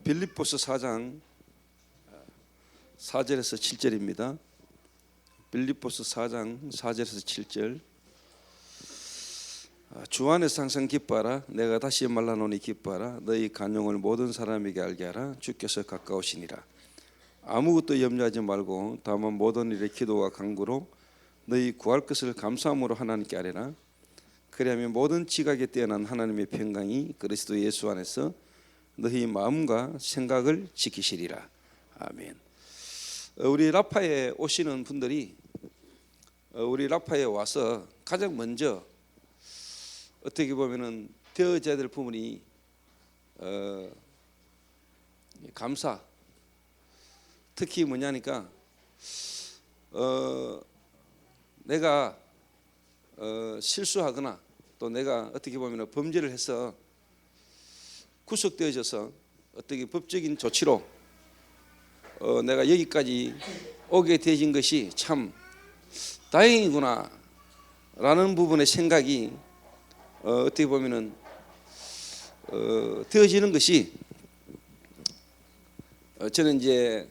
빌립보서 4장 4절에서 7절입니다. 빌립보서 4장 4절에서 7절. 주 안에서 항상 기뻐하라. 내가 다시 말하노니 기뻐하라. 너희 간용을 모든 사람에게 알게 하라. 주께서 가까우시니라. 아무것도 염려하지 말고 다만 모든 일에 기도와 간구로 너희 구할 것을 감사함으로 하나님께 아뢰라. 그리하면 모든 지각에 뛰어난 하나님의 평강이 그리스도 예수 안에서 너희 마음과 생각을 지키시리라. 아멘. 우리 라파에 오시는 분들이 우리 라파에 와서 가장 먼저 어떻게 보면은 되어져야 될 부분이 감사. 특히 뭐냐니까 내가 실수하거나 또 내가 어떻게 보면 범죄를 해서 구속되어져서 어떻게 법적인 조치로 내가 여기까지 오게 되어진 것이 참 다행이구나 라는 부분의 생각이 어떻게 보면은 되어지는 것이 저는 이제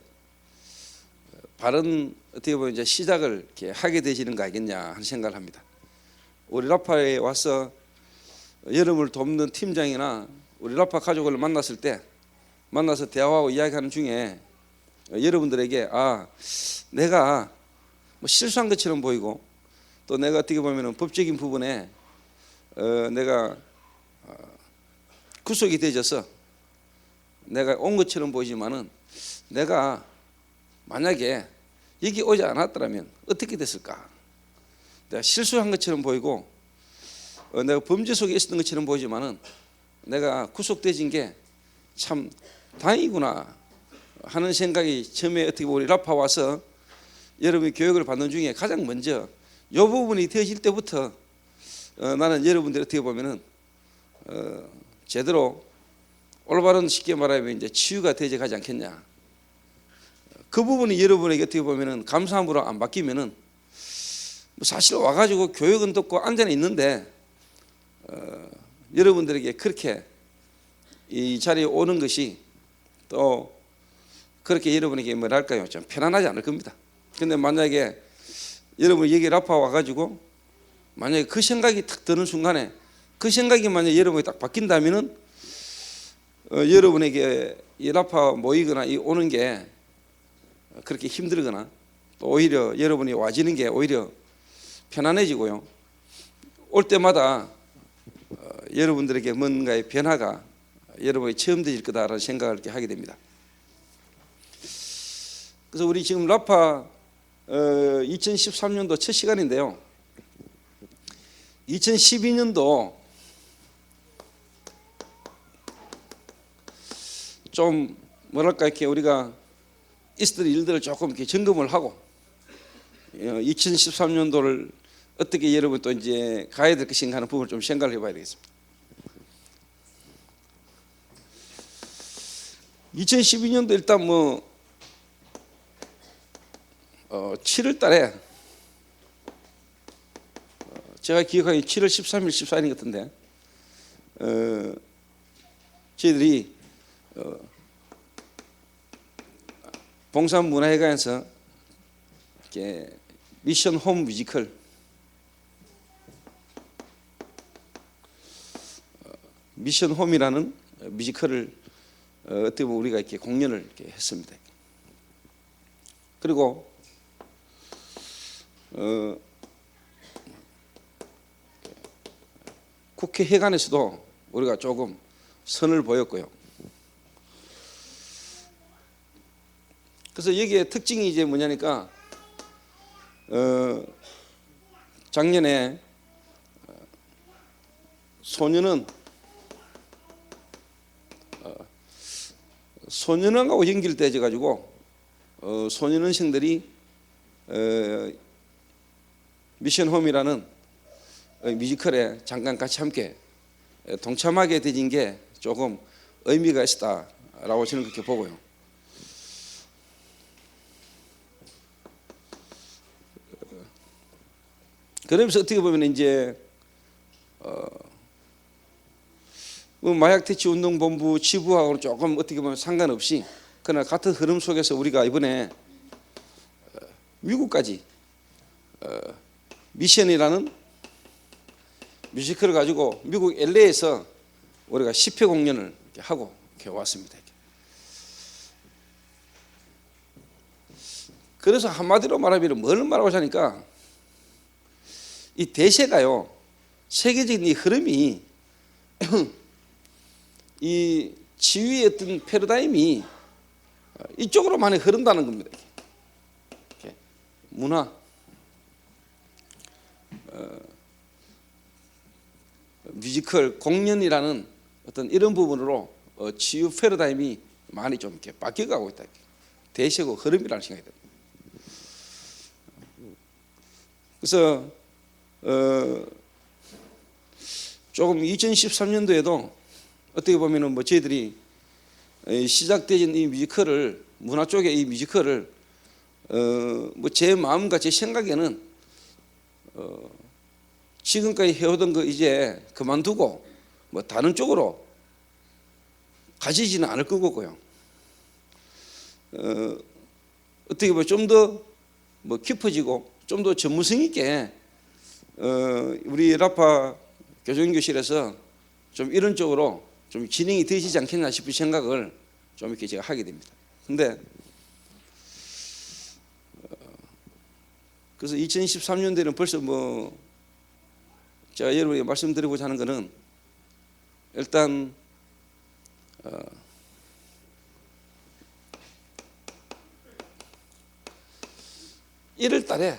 바른 어떻게 보면 이제 시작을 이렇게 하게 되시는 거 아니겠냐 하는 생각을 합니다. 우리 라파에 와서 여러분을 돕는 팀장이나 우리 라파 가족을 만났을 때 만나서 대화하고 이야기하는 중에 여러분들에게 내가 뭐 실수한 것처럼 보이고 또 내가 어떻게 보면 법적인 부분에 내가 구속이 되어져서 내가 온 것처럼 보이지만은 내가 만약에 여기 오지 않았더라면 어떻게 됐을까? 내가 실수한 것처럼 보이고 내가 범죄 속에 있었던 것처럼 보이지만은 내가 구속되어진 게 참 다행이구나 하는 생각이 처음에 어떻게 우리 라파 와서 여러분이 교육을 받는 중에 가장 먼저 이 부분이 되어질 때부터 나는 여러분들이 어떻게 보면은 제대로 올바른 쉽게 말하면 이제 치유가 되지 가지 않겠냐. 그 부분이 여러분에게 어떻게 보면은 감사함으로 안 바뀌면은 사실 와가지고 교육은 듣고 앉아 있는데 여러분들에게 그렇게 이 자리에 오는 것이 또 그렇게 여러분에게 뭐랄까요 좀 편안하지 않을 겁니다. 근데 만약에 여러분이 여기 라파 와가지고 만약에 그 생각이 탁 드는 순간에 그 생각이 만약에 여러분이 딱 바뀐다면은 여러분에게 이 라파 모이거나 이 오는 게 그렇게 힘들거나 또 오히려 여러분이 와지는 게 오히려 편안해지고요. 올 때마다 여러분들에게 뭔가의 변화가 여러분이 처음 되실 거다라는 생각을 이렇게 하게 됩니다. 그래서 우리 지금 라파 2013년도 첫 시간인데요. 2012년도 좀 뭐랄까 이렇게 우리가 있었던 일들을 조금 이렇게 점검을 하고 2013년도를 어떻게 여러분 또 이제 가야 될 것인가 하는 부분을 좀 생각을 해봐야 되겠습니다. 2012년도 일단 7월 달에 제가 기억하기에 7월 13일, 14일 같은데 저희들이 봉산문화회관에서 이렇게 미션 홈 뮤지컬 미션 홈이라는 뮤지컬을 어떻게 보면 우리가 이렇게 공연을 이렇게 했습니다. 그리고 국회회관에서도 우리가 조금 선을 보였고요. 그래서 여기에 특징이 이제 뭐냐니까 작년에 소년원하고 연결되어 가지고 소년원생들이 미션홈이라는 뮤지컬에 잠깐 같이 함께 동참하게 되진 게 조금 의미가 있다라고 저는 그렇게 보고요. 그러면서 어떻게 보면 이제 뭐 마약 퇴치 운동 본부 지부하고는 조금 어떻게 보면 상관없이, 그러나 같은 흐름 속에서 우리가 이번에 미국까지 미션이라는 뮤지컬을 가지고 미국 LA에서 우리가 10회 공연을 하고 이렇게 왔습니다. 그래서 한마디로 말하면 뭘 말하고 하니까 이 대세가요, 세계적인 이 흐름이 이 지위의 어떤 패러다임이 이쪽으로 많이 흐른다는 겁니다. 이렇게 문화, 뮤지컬, 공연이라는 어떤 이런 부분으로 치유 패러다임이 많이 좀 이렇게 바뀌어가고 있다. 대세고 흐름이라는 생각이 듭니다. 그래서 조금 2013년도에도 어떻게 보면은 뭐 저희들이 시작되진 이 뮤지컬을, 문화 쪽의 이 뮤지컬을 뭐 제 마음과 제 생각에는 지금까지 해오던 거 이제 그만두고 뭐 다른 쪽으로 가지지는 않을 거고요. 어떻게 보면 좀 더 뭐 깊어지고 좀 더 전문성 있게 우리 라파 교정교실에서 좀 이런 쪽으로 좀 진행이 되시지 않겠나 싶은 생각을 좀 이렇게 제가 하게 됩니다. 근데 그래서 2013년도에는 벌써 뭐 제가 여러분에게 말씀드리고자 하는 것은 일단 1월 달에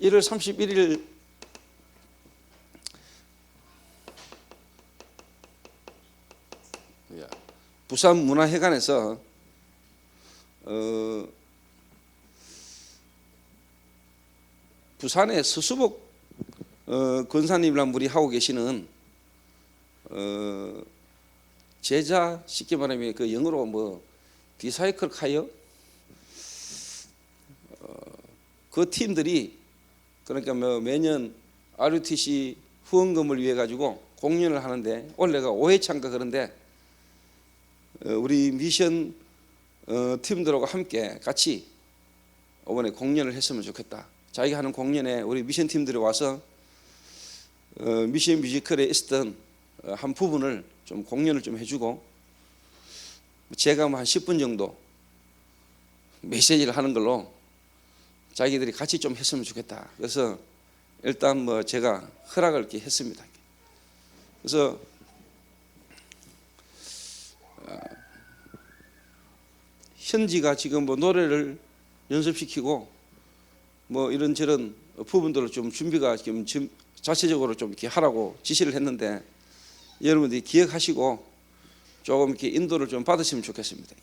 1월 31일 부산문화회관에서 부산의 서수복 권사님이란 분이 하고 계시는 제자, 쉽게 말하면 그 영어로 뭐 디사이클 카이어, 그 팀들이 그러니까 뭐 매년 RUTC 후원금을 위해 가지고 공연을 하는데 올해가 5회차인가 그런데 우리 미션 팀들하고 함께 같이 이번에 공연을 했으면 좋겠다. 자기가 하는 공연에 우리 미션 팀들이 와서 미션 뮤지컬에 있었던 한 부분을 좀 공연을 좀 해주고 제가 뭐 한 10분 정도 메시지를 하는 걸로 자기들이 같이 좀 했으면 좋겠다. 그래서 일단 뭐 제가 허락을 이렇게 했습니다. 그래서 현지가 지금 뭐 노래를 연습시키고 뭐 이런저런 부분들을 좀 준비가 지금 자체적으로 좀 이렇게 하라고 지시를 했는데 여러분들이 기억하시고 조금 이렇게 인도를 좀 받으시면 좋겠습니다.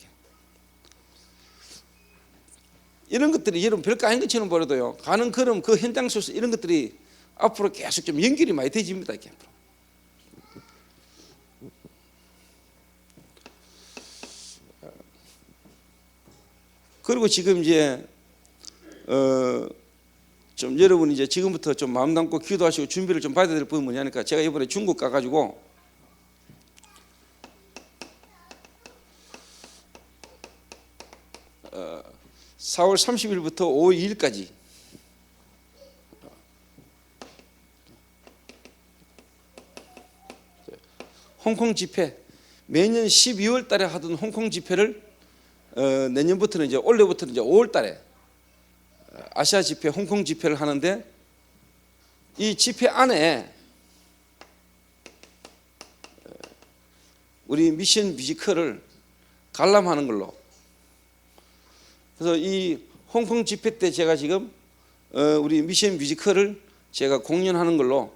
이런 것들이 여러분 별거 아닌 것처럼 보여도요, 가는 걸음 그 현장 속에서 이런 것들이 앞으로 계속 좀 연결이 많이 되집니다. 이렇게. 그리고 지금 이제 좀 여러분이 이제 지금부터 좀 마음 담고 기도하시고 준비를 좀 받아야 될 부분이 뭐냐니까 제가 이번에 중국 가가지고 4월 30일부터 5월 2일까지 홍콩 집회, 매년 12월 달에 하던 홍콩 집회를 내년부터는 이제 올해부터는 이제 5월 달에 아시아 집회, 홍콩 집회를 하는데 이 집회 안에 우리 미션 뮤지컬을 관람하는 걸로. 그래서 이 홍콩 집회 때 제가 지금 우리 미션 뮤지컬을 제가 공연하는 걸로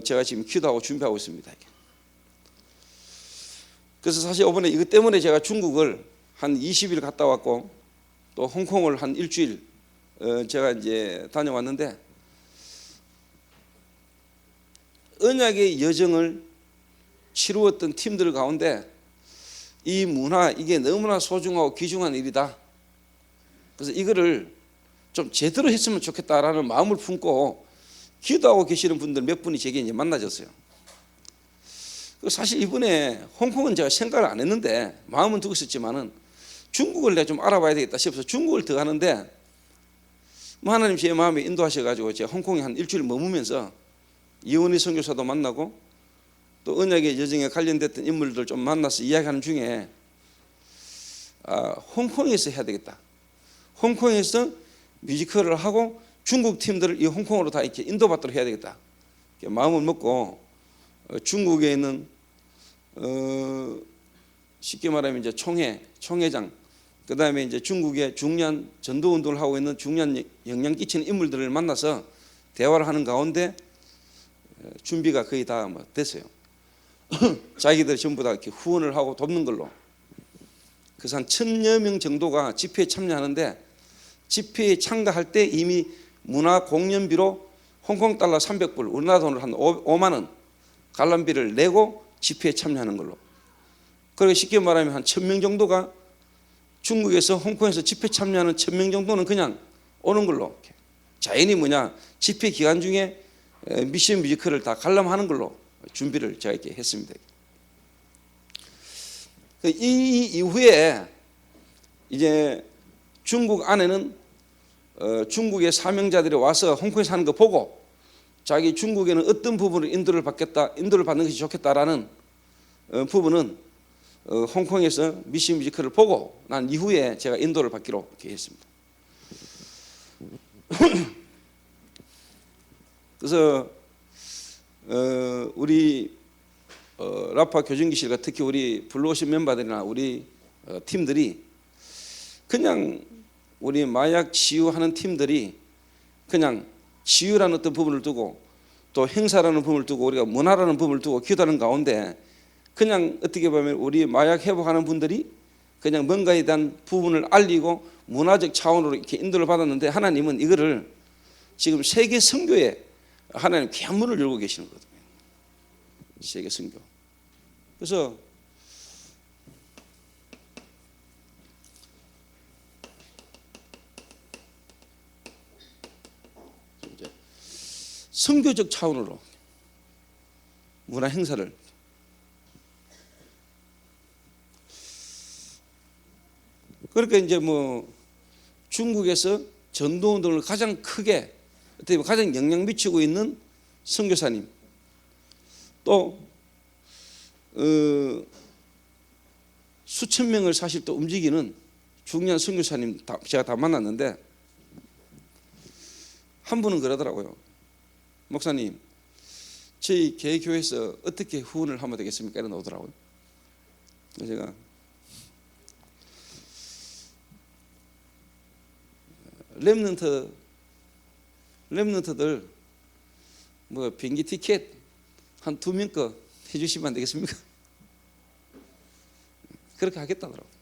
제가 지금 기도하고 준비하고 있습니다. 그래서 사실 이번에 이것 때문에 제가 중국을 한 20일 갔다 왔고 또 홍콩을 한 일주일 제가 이제 다녀왔는데 언약의 여정을 치루었던 팀들 가운데 이 문화, 이게 너무나 소중하고 귀중한 일이다. 그래서 이거를 좀 제대로 했으면 좋겠다라는 마음을 품고 기도하고 계시는 분들 몇 분이 제게 이제 만나졌어요. 사실 이번에 홍콩은 제가 생각을 안 했는데 마음은 두고 있었지만은 중국을 내가 좀 알아봐야 되겠다 싶어서 중국을 들어가는데 하나님 제 마음에 인도하셔가지고 제가 홍콩에 한 일주일 머무면서 이원희 선교사도 만나고 또 언약의 여정에 관련됐던 인물들 좀 만나서 이야기하는 중에 홍콩에서 해야 되겠다. 홍콩에서 뮤지컬을 하고 중국 팀들을 이 홍콩으로 다 이렇게 인도받도록 해야 되겠다. 마음을 먹고 중국에 있는 쉽게 말하면 이제 총회장, 그 다음에 이제 중국의 중요한 전도 운동을 하고 있는 중요한 영향 끼치는 인물들을 만나서 대화를 하는 가운데 준비가 거의 다 됐어요. 자기들 전부 다 이렇게 후원을 하고 돕는 걸로. 그래서 한 1000여 명 정도가 집회에 참여하는데 집회에 참가할 때 이미 문화 공연비로 홍콩 달러 300불, 우리나라 돈으로 한 5만 원 관람비를 내고 집회에 참여하는 걸로. 그리고 쉽게 말하면 한 1000명 정도가 중국에서 홍콩에서 집회 참여하는 1000명 정도는 그냥 오는 걸로. 자연히 집회 기간 중에 미션 뮤지컬을 다 관람하는 걸로 준비를 제가 이렇게 했습니다. 이 이후에 이제 중국 안에는 중국의 사명자들이 와서 홍콩에 사는 거 보고 자기 중국에는 어떤 부분을 인도를 받는 것이 좋겠다라는 부분은 홍콩에서 미션 뮤지컬을 보고 난 이후에 제가 인도를 받기로 했습니다. 그래서 우리 라파 교정기실과 특히 우리 불러오신 멤버들이나 우리 팀들이 그냥 우리 마약 치유하는 팀들이 그냥 치유라는 어떤 부분을 두고 또 행사라는 부분을 두고 우리가 문화라는 부분을 두고 기도하는 가운데 그냥 어떻게 보면 우리 마약 회복하는 분들이 그냥 뭔가에 대한 부분을 알리고 문화적 차원으로 이렇게 인도를 받았는데 하나님은 이거를 지금 세계 선교에 하나님 귀한 문을 열고 계시는 거거든요. 세계 선교. 그래서 이제 선교적 차원으로 문화 행사를 그러니까 이제 중국에서 전도 운동을 가장 크게 어떻게 보면 가장 영향 미치고 있는 선교사님 또 수천 명을 사실 또 움직이는 중요한 선교사님 제가 다 만났는데 한 분은 그러더라고요. 목사님, 저희 개교회에서 어떻게 후원을 하면 되겠습니까? 이런 오더라고요. 제가 렘넌트들 비행기 티켓 한 2명 거 해주시면 안 되겠습니까? 그렇게 하겠다더라고요.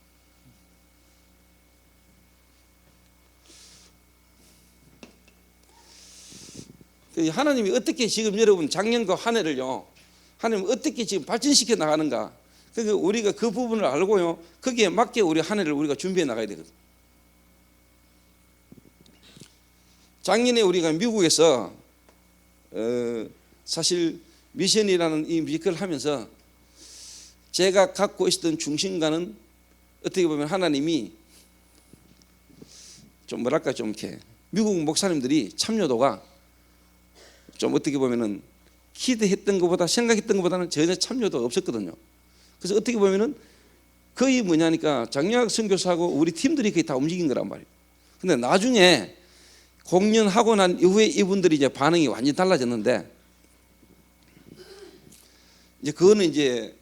하나님이 어떻게 지금 여러분 작년과 한 해를요 하나님 어떻게 지금 발전시켜 나가는가, 그러니까 우리가 그 부분을 알고요 거기에 맞게 우리 한 해를 우리가 준비해 나가야 되거든요. 작년에 우리가 미국에서 사실 미션이라는 이 뮤지컬을 하면서 제가 갖고 있었던 중심가는 어떻게 보면 하나님이 좀 좀 이렇게 미국 목사님들이 참여도가 좀 어떻게 보면은 기대했던 것보다 생각했던 것보다는 전혀 참여도가 없었거든요. 그래서 어떻게 보면은 거의 뭐냐니까 장약 선교사하고 우리 팀들이 거의 다 움직인 거란 말이에요. 근데 나중에 공연하고 난 이후에 이분들이 이제 반응이 완전히 달라졌는데 이제 그거는 이제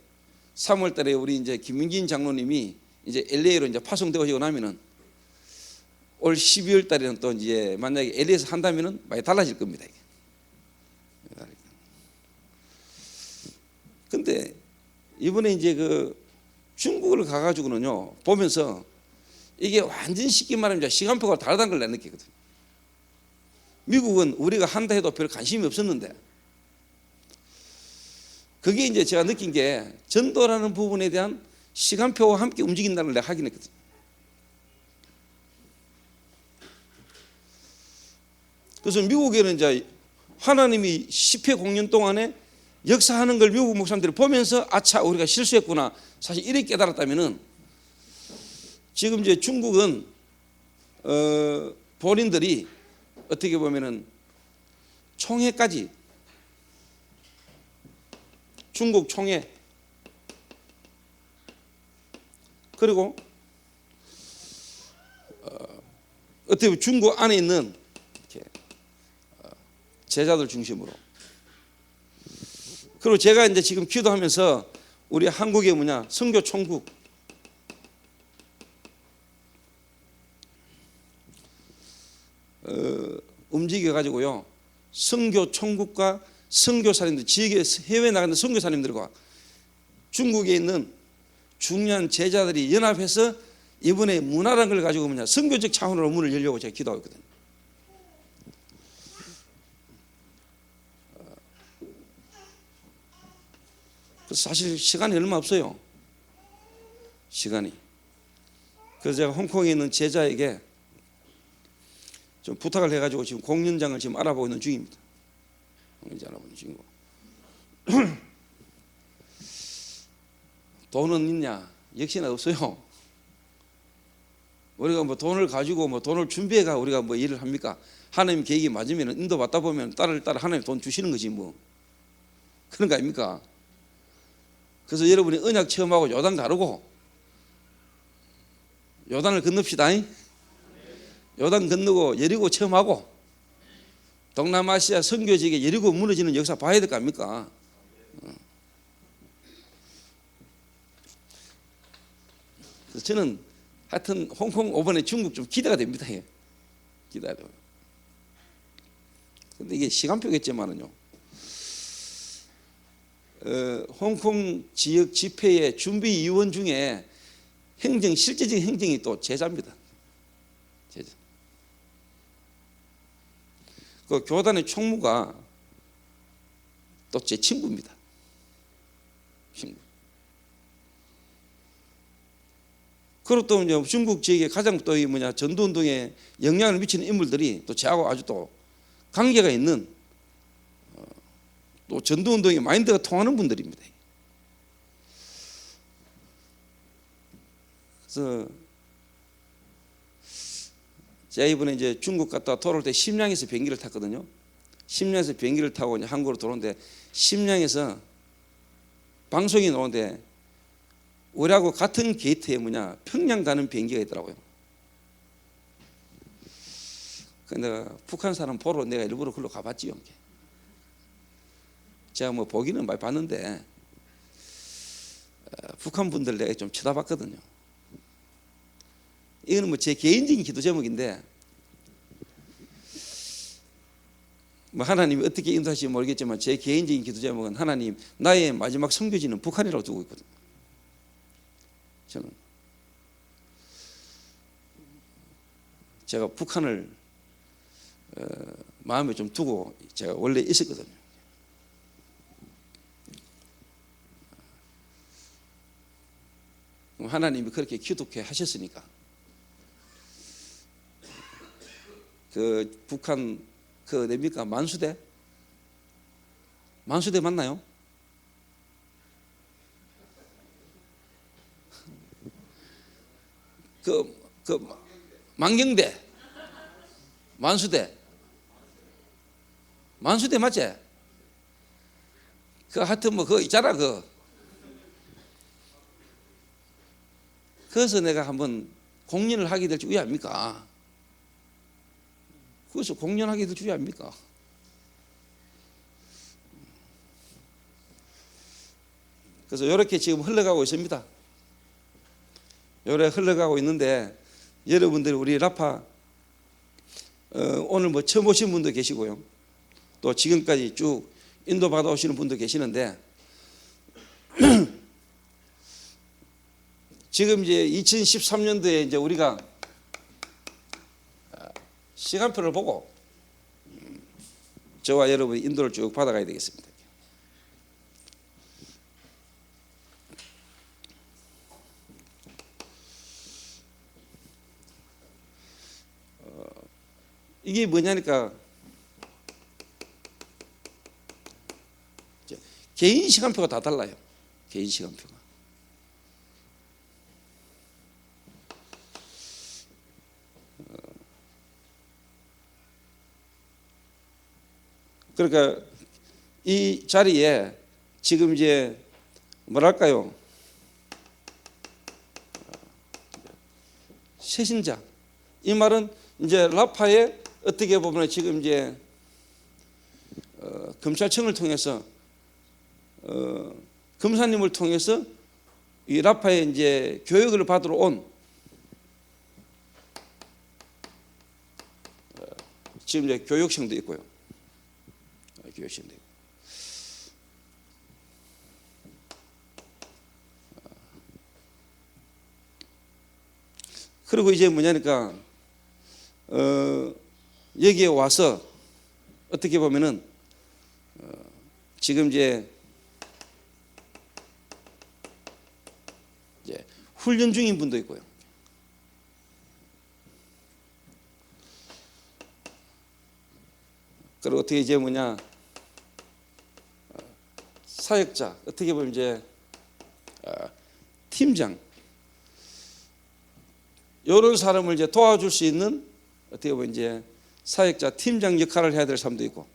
3월 달에 우리 이제 김민진 장로님이 이제 LA로 이제 파송되고 나면은 올 12월 달에는 또 이제 만약에 LA에서 한다면은 많이 달라질 겁니다. 이게. 근데 이번에 이제 그 중국을 가가지고는요 보면서 이게 완전 쉽게 말하면 시간표가 다르다는 걸 내가 느끼거든요. 미국은 우리가 한다 해도 별 관심이 없었는데 그게 이제 제가 느낀 게 전도라는 부분에 대한 시간표와 함께 움직인다는 걸 내가 확인했거든요. 그래서 미국에는 이제 하나님이 10회 공연 동안에 역사하는 걸 미국 목사님들이 보면서 아차 우리가 실수했구나 사실 이렇게 깨달았다면은 지금 이제 중국은 본인들이 어떻게 보면은 총회까지 중국 총회 그리고 어떻게 보면 중국 안에 있는 이렇게 제자들 중심으로 그리고 제가 이제 지금 기도하면서 우리 한국의 뭐냐 선교 총국 움직여 가지고요 선교 총국과 선교사님들 지역에 해외 나가는 선교사님들과 중국에 있는 중요한 제자들이 연합해서 이번에 문화라는 걸 가지고 뭐냐 선교적 차원으로 문을 열려고 제가 기도하고 있거든요. 사실 시간이 얼마 없어요. 시간이. 그래서 제가 홍콩에 있는 제자에게 좀 부탁을 해가지고 지금 공연장을 지금 알아보고 있는 중입니다. 공연장 알아보는 중이고. 돈은 있냐? 역시나 없어요. 우리가 뭐 돈을 가지고 뭐 돈을 준비해가 우리가 뭐 일을 합니까? 하나님 계획이 맞으면 인도 받다 보면 딸을 따라 하나님 돈 주시는 거지 뭐. 그런 거 아닙니까? 그래서 여러분이 언약 체험하고 요단 가르고 요단을 건넙시다. 요단 건너고 여리고 체험하고 동남아시아 선교지에 여리고 무너지는 역사 봐야 될 거 아닙니까? 그래서 저는 하여튼 홍콩 오번에 중국 좀 기대가 됩니다. 기대가 돼요. 근데 이게 시간표겠지만은요. 홍콩 지역 집회의 준비위원 중에 실제적인 행정이 또 제자입니다. 제자. 그 교단의 총무가 또 제 친구입니다. 친구. 그리고 또 이제 중국 지역에 가장 또 전두운동에 영향을 미치는 인물들이 또 저하고 아주 또 관계가 있는 또 전두운동의 마인드가 통하는 분들입니다. 그래서 제가 이번에 이제 중국 갔다 돌아올 때 심양에서 비행기를 탔거든요. 심양에서 비행기를 타고 이제 한국으로 돌아오는데 심양에서 방송이 나오는데 우리하고 같은 게이트에 평양 가는 비행기가 있더라고요. 근데 내가 북한 사람 보러 내가 일부러 그걸로 가봤지요. 제가 뭐 보기는 많이 봤는데 북한 분들 내가 좀 쳐다봤거든요. 이거는 뭐 제 개인적인 기도 제목인데 뭐 하나님이 어떻게 인도하실지 모르겠지만 제 개인적인 기도 제목은 하나님 나의 마지막 선교지는 북한이라고 두고 있거든요. 저는 제가 북한을 마음에 좀 두고 제가 원래 있었거든요. 하나님이 그렇게 기독해 하셨으니까 그 북한 그 어디입니까? 만수대 맞나요? 그 만경대 만수대 맞지? 그 하여튼 뭐 그거 있잖아 그래서 내가 한번 공연을 하게 될지 왜 압니까? 그래서 공연하게 될지 왜 압니까? 그래서 이렇게 지금 흘러가고 있습니다. 이렇게 흘러가고 있는데 여러분들이 우리 라파 오늘 뭐 처음 오신 분도 계시고요. 또 지금까지 쭉 인도 받아 오시는 분도 계시는데 지금 이제 2013년도에 이제 우리가 시간표를 보고 저와 여러분이 인도를 쭉 받아가야 되겠습니다. 이게 뭐냐니까 개인 시간표가 다 달라요. 개인 시간표가. 그러니까 이 자리에 지금 이제 뭐랄까요, 새신자, 이 말은 이제 라파에 어떻게 보면 지금 이제 검찰청을 통해서 검사님을 통해서 이 라파에 이제 교육을 받으러 온 지금 이제 교육생도 있고요. 교육생도 있고. 그리고 이제 뭐냐니까 여기에 와서 어떻게 보면은 지금 이제 훈련 중인 분도 있고요. 그리고 어떻게 이제 뭐냐, 사역자, 어떻게 보면 이제 팀장, 이런 사람을 이제 도와줄 수 있는 어떻게 보면 이제 사역자, 팀장 역할을 해야 될 사람도 있고,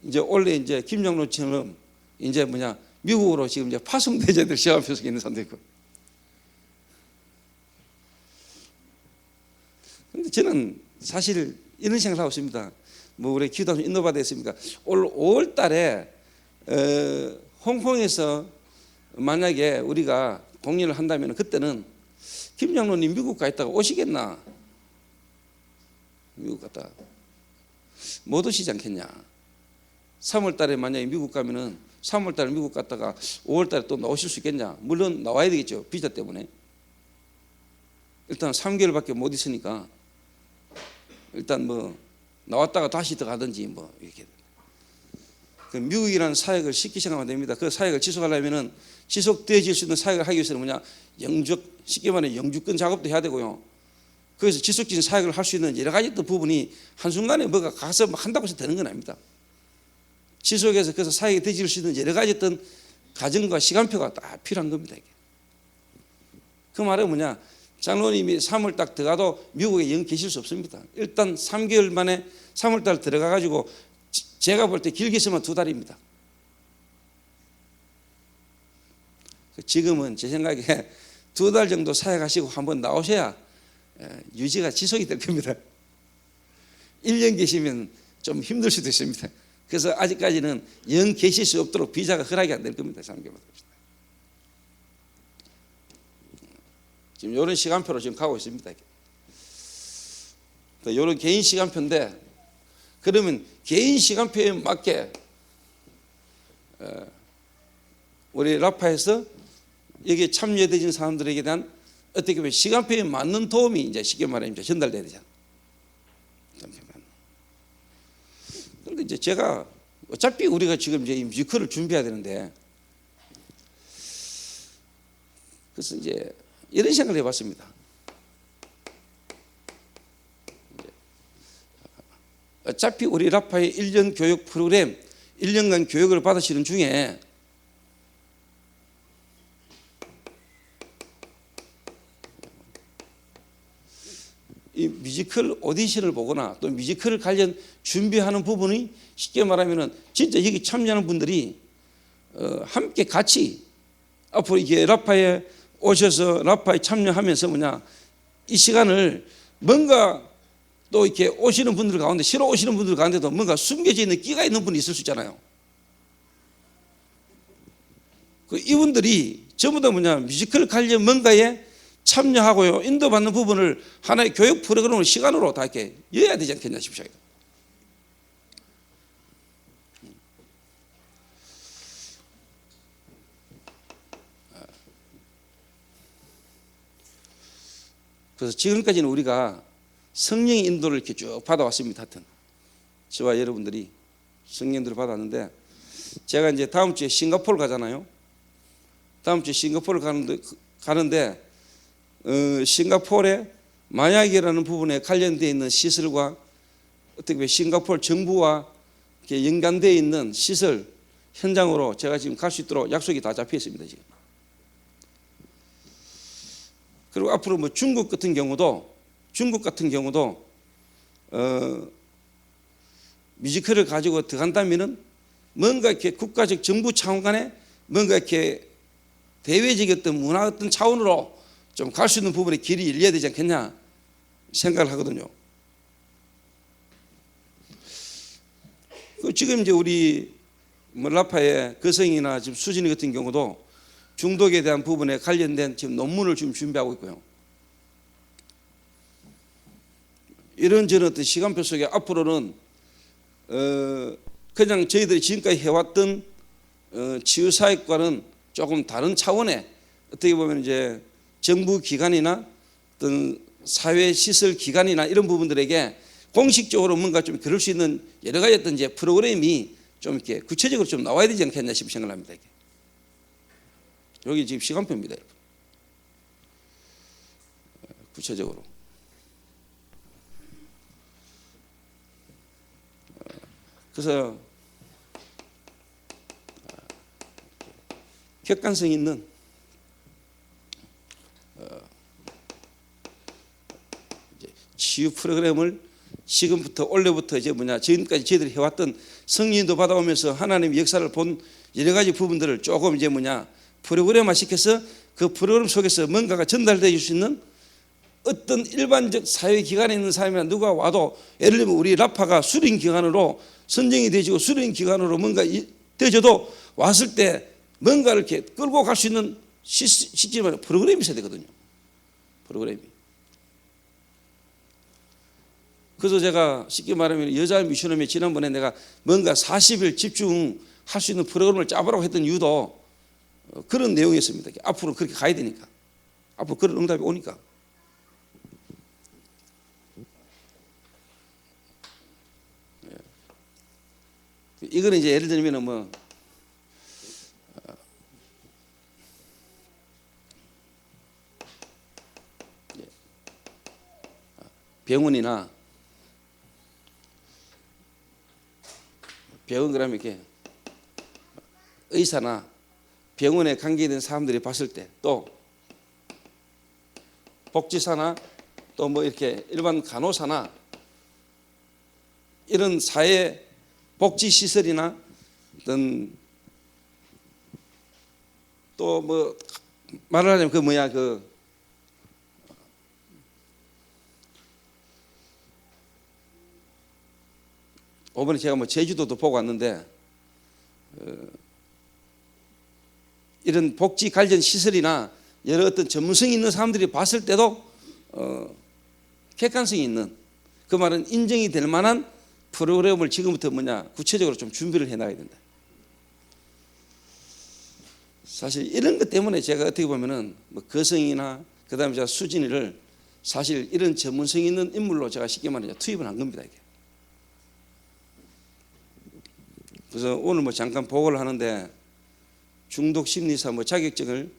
이제 원래 이제 김장로처럼 이제 뭐냐, 미국으로 지금 이제 파송대제들 시험 표석에 있는 사람도 있고. 근데 저는 사실 이런 생각을 하고 있습니다. 뭐 우리 기도하면 인도받아 있습니까? 올 5월 달에 홍콩에서 만약에 우리가 공연을 한다면 그때는 김 장로님 미국 가 있다가 오시겠나? 미국 갔다 못 오시지 않겠냐? 3월 달에 만약에 미국 가면은 3월 달에 미국 갔다가 5월 달에 또 나오실 수 있겠냐? 물론 나와야 되겠죠. 비자 때문에. 일단 3개월밖에 못 있으니까 일단 뭐 나왔다가 다시 들어가든지 뭐 이렇게. 그 미국이라는 사역을 쉽게 생각하면 됩니다. 그 사역을 지속하려면은 지속되어질 수 있는 사역을 하기 위해서는 뭐냐, 영적, 쉽게 말해 영주권 작업도 해야 되고요. 그래서 지속적인 사역을 할 수 있는 여러 가지 또 부분이 한순간에 뭐가 가서 한다고 해서 되는 건 아닙니다. 지속해서 그래서 사역이 되어질 수 있는 여러 가지 어떤 과정과 시간표가 다 필요한 겁니다. 이게. 그 말은 뭐냐, 장로님이 3월 딱 들어가도 미국에 영 계실 수 없습니다. 일단 3개월 만에 3월 달 들어가 가지고 제가 볼 때 길게 있으면 2달입니다. 지금은 제 생각에 2달 정도 사역하시고 한번 나오셔야 유지가 지속이 될 겁니다. 1년 계시면 좀 힘들 수도 있습니다. 그래서 아직까지는 영 계실 수 없도록 비자가 허락이 안 될 겁니다. 3개월. 지금 이런 시간표로 지금 가고 있습니다. 이런 개인 시간표인데, 그러면 개인 시간표에 맞게 우리 라파에서 여기에 참여되신 사람들에게 대한 어떻게 보면 시간표에 맞는 도움이 이제 쉽게 말하면 이제 전달돼야 되잖아요. 그런데 이제 제가 어차피 우리가 지금 이제 이 뮤지컬을 준비해야 되는데, 그래서 이제 이런 생각을 해봤습니다. 어차피 우리 라파의 1년 교육 프로그램, 1년간 교육을 받으시는 중에 이 뮤지컬 오디션을 보거나 또 뮤지컬 관련 준비하는 부분이 쉽게 말하면 진짜 여기 참여하는 분들이 함께 같이 앞으로 이게 라파에 오셔서 라파에 참여하면서 뭐냐, 이 시간을 뭔가 또 이렇게 오시는 분들 가운데, 쉬러 오시는 분들 가운데도 뭔가 숨겨져 있는 끼가 있는 분이 있을 수 있잖아요. 그 이분들이 전부 다 뭐냐, 뮤지컬 관련 뭔가에 참여하고요, 인도받는 부분을 하나의 교육 프로그램을 시간으로 다 이렇게 여야 되지 않겠냐 싶어요. 그래서 지금까지는 우리가 성령의 인도를 이렇게 쭉 받아왔습니다. 하여튼 저와 여러분들이 성령 인도를 받았는데, 제가 이제 다음 주에 싱가포르 가잖아요. 다음 주에 싱가포르 가는데 싱가포르에 마약이라는 부분에 관련되어 있는 시설과 어떻게 보면 싱가포르 정부와 연관되어 있는 시설 현장으로 제가 지금 갈 수 있도록 약속이 다 잡혀 있습니다. 지금. 그리고 앞으로 뭐 중국 같은 경우도 뮤지컬을 가지고 들어간다면은 뭔가 이렇게 국가적 정부 차원 간에 뭔가 이렇게 대외적 어떤 문화 어떤 차원으로 좀 갈 수 있는 부분에 길이 열려야 되지 않겠냐 생각을 하거든요. 지금 이제 우리 라파의 거성이나 지금 수진이 같은 경우도 중독에 대한 부분에 관련된 지금 논문을 지금 준비하고 있고요. 이런저런 어떤 시간표 속에 앞으로는 그냥 저희들이 지금까지 해왔던 치유사역과는 조금 다른 차원의 어떻게 보면 이제 정부 기관이나 어떤 사회시설 기관이나 이런 부분들에게 공식적으로 뭔가 좀 그럴 수 있는 여러 가지 어떤 이제 프로그램이 좀 이렇게 구체적으로 좀 나와야 되지 않겠냐 싶은 생각을 합니다. 여기 지금 시간표입니다, 여러분. 구체적으로. 그래서 객관성 있는 치유 프로그램을 지금부터 올해부터 이제 지금까지 저희들이 해왔던 성인도 받아오면서 하나님의 역사를 본 여러 가지 부분들을 조금 이제 프로그램화 시켜서 그 프로그램 속에서 뭔가가 전달되어 줄 수 있는 어떤 일반적 사회기관에 있는 사람이나 누가 와도 예를 들면 우리 라파가 수련기관으로 선정이 되어지고 수련기관으로 뭔가 되어져도 왔을 때 뭔가를 이렇게 끌고 갈 수 있는 시스템 프로그램이 있어야 되거든요. 프로그램이. 그래서 제가 쉽게 말하면 여자 미션홈에 지난번에 내가 뭔가 40일 집중할 수 있는 프로그램을 짜보라고 했던 이유도 그런 내용이었습니다. 앞으로 그렇게 가야 되니까. 앞으로 그런 응답이 오니까. 이거는 이제 예를 들면 병원이나 병원 그러면 이렇게 의사나 병원에 관계된 사람들이 봤을 때 또 복지사나 또 이렇게 일반 간호사나 이런 사회 복지시설이나 어떤 또 말을 하자면 이번에 제가 제주도도 보고 왔는데 이런 복지 관련 시설이나 여러 어떤 전문성이 있는 사람들이 봤을 때도 객관성이 있는 그 말은 인정이 될 만한 프로그램을 지금부터 구체적으로 좀 준비를 해놔야 된다. 사실 이런 것 때문에 제가 어떻게 보면은 거성이나 그다음에 제가 수진이를 사실 이런 전문성 있는 인물로 제가 쉽게 말하자 투입을 한 겁니다. 이게. 그래서 오늘 잠깐 보고를 하는데 중독 심리사 자격증을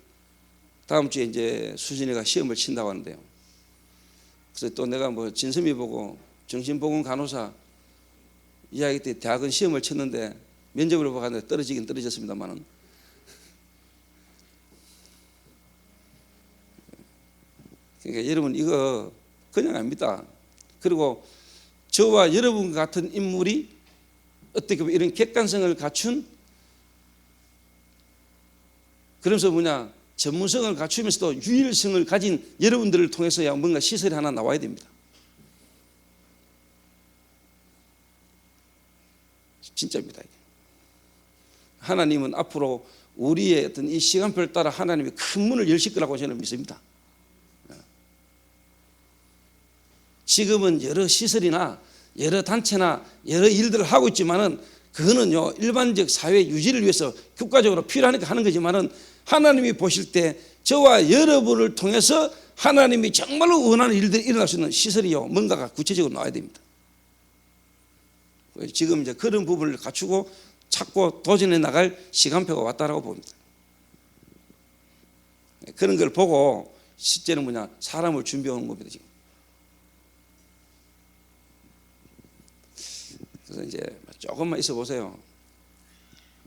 다음 주에 이제 수진이가 시험을 친다고 하는데요. 그래서 또 내가 진심이 보고 정신보건 간호사 이야기 때 대학은 시험을 쳤는데 면접을 보고 갔는데 떨어지긴 떨어졌습니다만은 그러니까 여러분 이거 그냥 아닙니다. 그리고 저와 여러분 같은 인물이 어떻게 보면 이런 객관성을 갖춘 그러면서 전문성을 갖추면서도 유일성을 가진 여러분들을 통해서야 뭔가 시설이 하나 나와야 됩니다. 진짜입니다. 하나님은 앞으로 우리의 어떤 이 시간표를 따라 하나님이 큰 문을 여실 거라고 저는 믿습니다. 지금은 여러 시설이나 여러 단체나 여러 일들을 하고 있지만은 그거는요 일반적 사회 유지를 위해서 국가적으로 필요하니까 하는 거지만은 하나님이 보실 때 저와 여러분을 통해서 하나님이 정말로 원하는 일들이 일어날 수 있는 시설이요 뭔가가 구체적으로 나와야 됩니다. 지금 이제 그런 부분을 갖추고 찾고 도전해 나갈 시간표가 왔다라고 봅니다. 그런 걸 보고 실제는 사람을 준비해 오는 겁니다. 지금 그래서 이제 조금만 있어 보세요.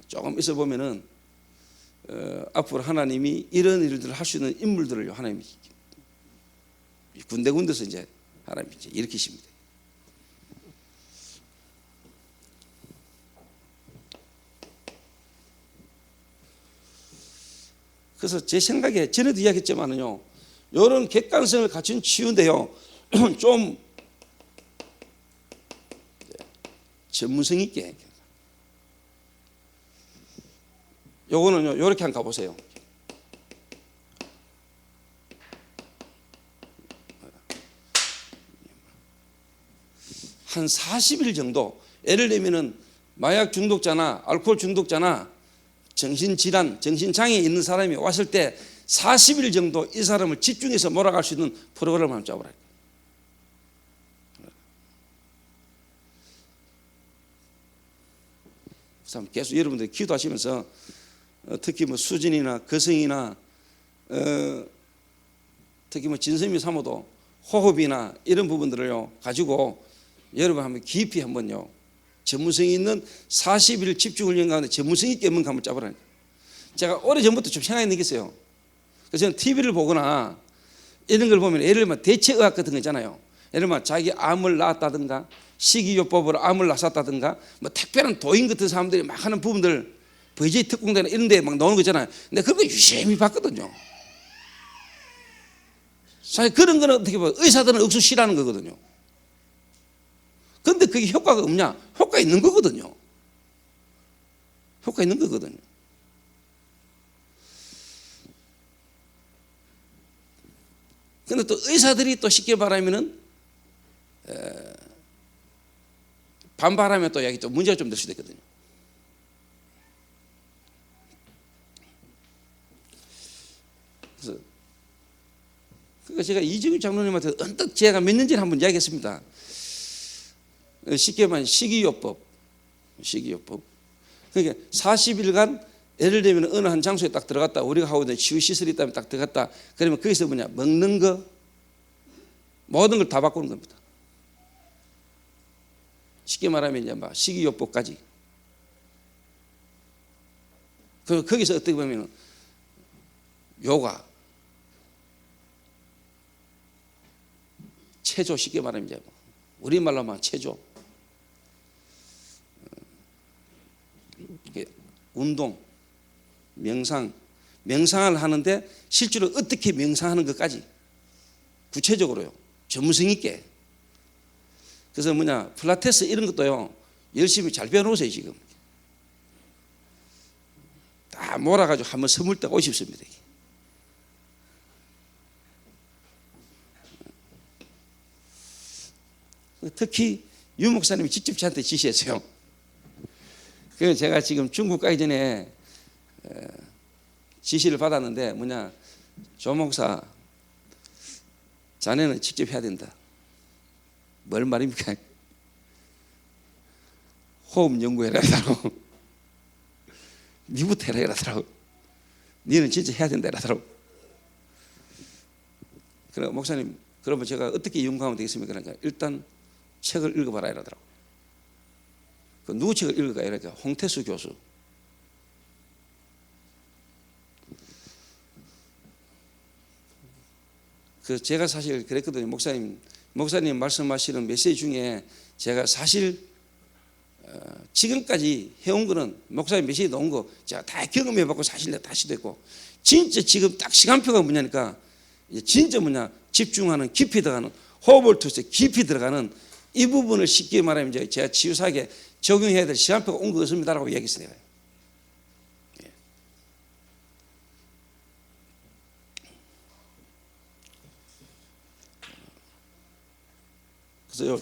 조금 있어 보면은 앞으로 하나님이 이런 일들을 할 수 있는 인물들을 하나님이 군데군데서 이제 하나님이 이제 일으키십니다. 그래서 제 생각에 전에도 이야기했지만은요, 이런 객관성을 갖춘 치유인데요, 좀 전문성 있게. 요거는요, 요렇게 한번 가보세요. 한 40일 정도, 예를 들면은 마약 중독자나 알코올 중독자나 정신질환, 정신장애 있는 사람이 왔을 때 40일 정도 이 사람을 집중해서 몰아갈 수 있는 프로그램을 한번 짜보라. 계속 여러분들 기도하시면서 특히 뭐 수진이나 거성이나 특히 뭐 진섬이 사모도 호흡이나 이런 부분들을요 가지고 여러분 한번 깊이 한번요 전문성 있는 40일 집중훈련 가운데 전문성 있게 뭔가 한번 짜보라니까. 제가 오래전부터 좀 생각이 느꼈어요. 그래서 저는 TV를 보거나 이런 걸 보면 예를 들면 대체의학 같은 거 있잖아요. 예를 들면 자기 암을 낳았다든가 식이요법으로 암을 낳았다든가 뭐 특별한 도인 같은 사람들이 막 하는 부분들 VJ 특공대나 이런 데 막 나오는 거 있잖아요. 근데 그런 거 유심히 봤거든요. 사실 그런 거는 어떻게 보면 의사들은 억수 싫어하는 거거든요. 근데 그게 효과가 없냐? 효과 있는 거거든요. 효과 있는 거거든요. 근데 또 의사들이 또 쉽게 말하면은 반발하면 또 여기 또 문제가 좀 될 수도 있거든요. 그래서 제가 이정규 장로님한테 언뜻 제가 몇 년 전에 한번 이야기했습니다. 쉽게 말하면 식이요법. 그러니까 40일간 예를 들면 어느 한 장소에 딱 들어갔다, 우리가 하고 있는 치유 시설이 있다면 딱 들어갔다, 그러면 거기서 뭐냐, 먹는 거 모든 걸 다 바꾸는 겁니다. 쉽게 말하면 이제 막 식이요법까지. 거기서 어떻게 보면 요가, 체조, 쉽게 말하면 이제 우리말로 하면 체조, 운동, 명상을 하는데 실제로 어떻게 명상하는 것까지 구체적으로요, 전문성 있게. 그래서 뭐냐, 필라테스 이런 것도요 열심히 잘 배워놓으세요. 지금 다 몰아가지고 한번 선물 때 오고 싶습니다. 특히 유 목사님이 직접 저한테 지시했어요. 그래서 제가 지금 중국 가기 전에 지시를 받았는데 뭐냐, 조 목사 자네는 직접 해야 된다. 뭘 말입니까? 호흡 연구해라 하더라고. 니부터 해라 이러더라고. 니는 진짜 해야 된다 이러더라고. 그래 목사님, 그러면 제가 어떻게 연구하면 되겠습니까? 그러니까 일단 책을 읽어봐라 이러더라고. 누구 책을 읽을까? 이러니까 홍태수 교수. 그 제가 사실 그랬거든요. 목사님 말씀하시는 메시지 중에 제가 사실 지금까지 해온 거는 목사님 메시지 나온 거 제가 다 경험해봤고 사실 내가 다시 됐고, 진짜 지금 딱 시간표가 뭐냐니까 진짜 뭐냐, 집중하는, 깊이 들어가는, 호흡을 통해서 깊이 들어가는 이 부분을 쉽게 말하면 이제 제가 치유사하게 적용해야 될 시간표가 온 것 같습니다라고 이야기했어요. 그래서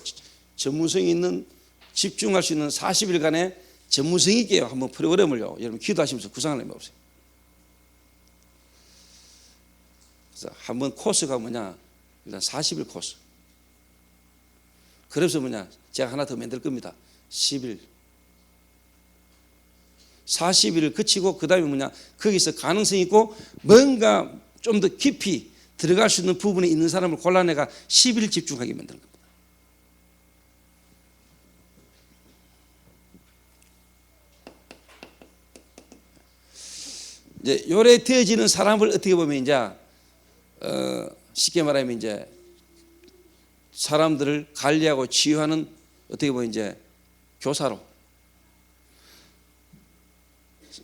전문성 있는, 집중할 수 있는 40일간의 전문성 있게 한번 프로그램을요 여러분 기도하시면서 구상을 해보세요. 그래서 한번 코스가 뭐냐, 일단 40일 코스. 그래서 뭐냐, 제가 하나 더 만들 겁니다. 10일 40일을 거치고 그 다음에 뭐냐, 거기서 가능성 있고 뭔가 좀 더 깊이 들어갈 수 있는 부분에 있는 사람을 골라내가 10일 집중하게 만드는 겁니다. 이제 요래 되어지는 사람을 어떻게 보면 이제 쉽게 말하면 이제 사람들을 관리하고 치유하는 어떻게 보면 이제 교사로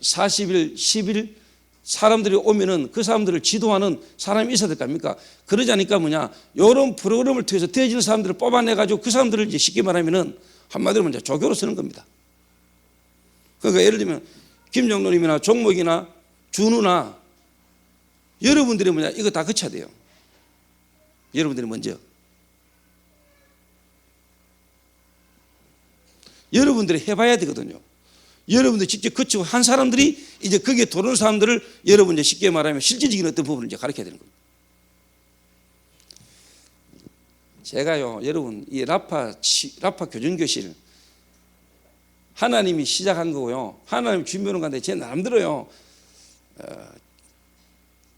40일, 10일 사람들이 오면은 그 사람들을 지도하는 사람이 있어야 될 거 아닙니까? 그러지 않으니까 뭐냐, 이런 프로그램을 통해서 되어지는 사람들을 뽑아내가지고 그 사람들을 이제 쉽게 말하면은 한마디로 이제 조교로 쓰는 겁니다. 그러니까 예를 들면 김정로님이나 종목이나 준우나 여러분들이 뭐냐, 이거 다 거쳐야 돼요. 여러분들이 먼저. 여러분들이 해봐야 되거든요. 여러분들이 직접 거치고 한 사람들이 이제 거기에 들어오는 사람들을 여러분 이제 쉽게 말하면 실질적인 어떤 부분을 이제 가르쳐야 되는 겁니다. 제가요, 여러분, 이 라파 교정교실 하나님이 시작한 거고요. 하나님 준비하는 건데 제 나름대로요.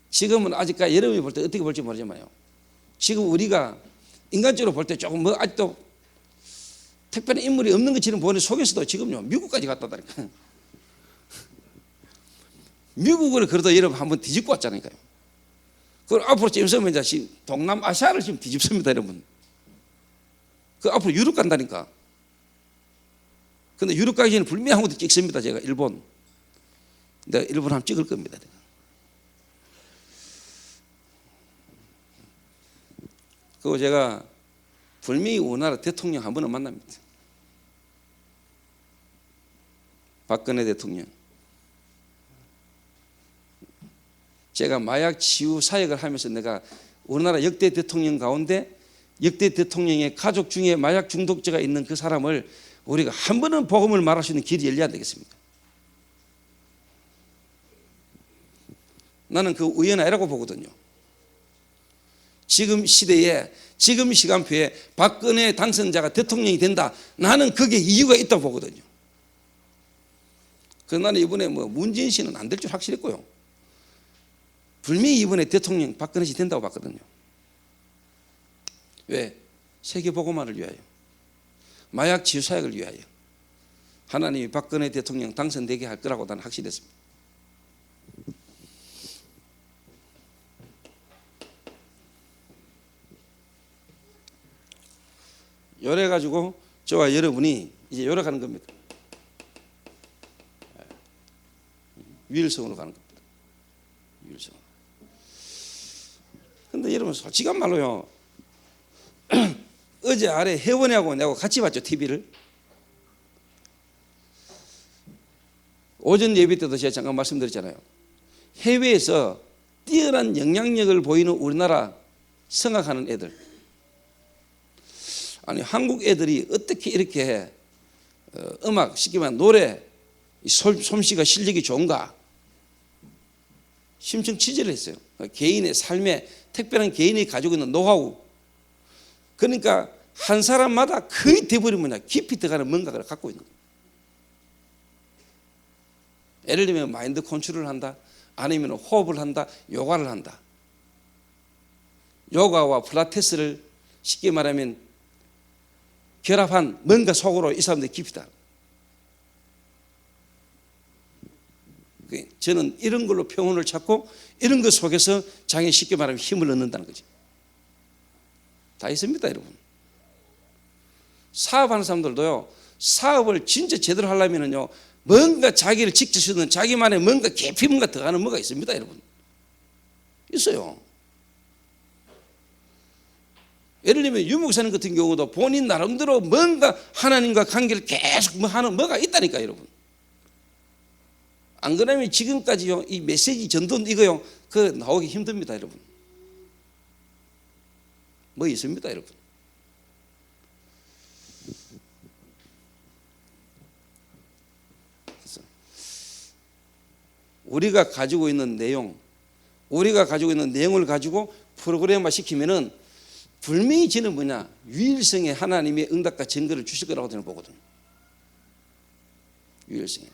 지금은 아직까지 여러분이 볼 때 어떻게 볼지 모르지만요. 지금 우리가 인간적으로 볼 때 조금 뭐 아직도 특별한 인물이 없는 것처럼 보는 속에서도 지금요 미국까지 갔다니까. 미국을 그래도 여러분 한번 뒤집고 왔잖아요. 그걸 앞으로 지금 이제 동남아시아를 지금 뒤집습니다, 여러분. 그 앞으로 유럽 간다니까. 근데 유럽 가기 전에 분명히 한 곳도 찍습니다. 제가 일본. 내가 일본 한번 찍을 겁니다. 내가. 그리고 제가 분명히 우리나라 대통령 한 번은 만납니다. 박근혜 대통령. 제가 마약 치유 사역을 하면서 내가 우리나라 역대 대통령 가운데 역대 대통령의 가족 중에 마약 중독자가 있는 그 사람을 우리가 한 번은 복음을 말할 수 있는 길이 열려야 되겠습니까? 나는 그 우연이라고 보거든요. 지금 시대에 지금 시간표에 박근혜 당선자가 대통령이 된다. 나는 그게 이유가 있다고 보거든요. 그래서 나는 이번에 뭐 문재인 씨는 안 될 줄 확실했고요. 분명히 이번에 대통령 박근혜 씨 된다고 봤거든요. 왜? 세계복음화를 위하여, 마약 치유 사역을 위하여 하나님이 박근혜 대통령 당선되게 할 거라고 나는 확신했습니다. 요래 가지고 저와 여러분이 이제 요래 가는 겁니다. 유일성으로 가는 겁니다. 유일성. 근데 여러분 솔직한 말로요. 어제 아래 혜원이하고 내가 같이 봤죠, TV를. 오전 예배 때도 제가 잠깐 말씀드렸잖아요. 해외에서 뛰어난 영향력을 보이는 우리나라 성악하는 애들. 아니 한국 애들이 어떻게 이렇게 음악, 쉽게 말하면 노래 솜씨가 실력이 좋은가. 심층 취재를 했어요. 개인의 삶에 특별한 개인이 가지고 있는 노하우. 그러니까 한 사람마다 거의 대부분 뭐냐, 깊이 들어가는 뭔가를 갖고 있는 거예요. 예를 들면 마인드 컨트롤을 한다, 아니면 호흡을 한다, 요가를 한다. 요가와 필라테스를 쉽게 말하면 결합한 뭔가 속으로 이 사람들이 깊이다. 저는 이런 걸로 평온을 찾고 이런 것 속에서 장에 쉽게 말하면 힘을 얻는다는 거지. 다 있습니다, 여러분. 사업하는 사람들도요, 사업을 진짜 제대로 하려면요, 뭔가 자기를 지켜주는 자기만의 뭔가 깊이 뭔가 들어가는 뭐가 있습니다, 여러분. 있어요. 예를 들면 유목사님 같은 경우도 본인 나름대로 뭔가 하나님과 관계를 계속 뭐 하는 뭐가 있다니까, 여러분. 안 그러면 지금까지요, 이 메시지 전도 이거요, 그 나오기 힘듭니다, 여러분. 뭐 있습니다, 여러분. 그래서 우리가 가지고 있는 내용, 우리가 가지고 있는 내용을 가지고 프로그램화 시키면은 분명히 저는 뭐냐, 유일성의 하나님의 응답과 증거를 주실 거라고 저는 보거든요. 유일성에.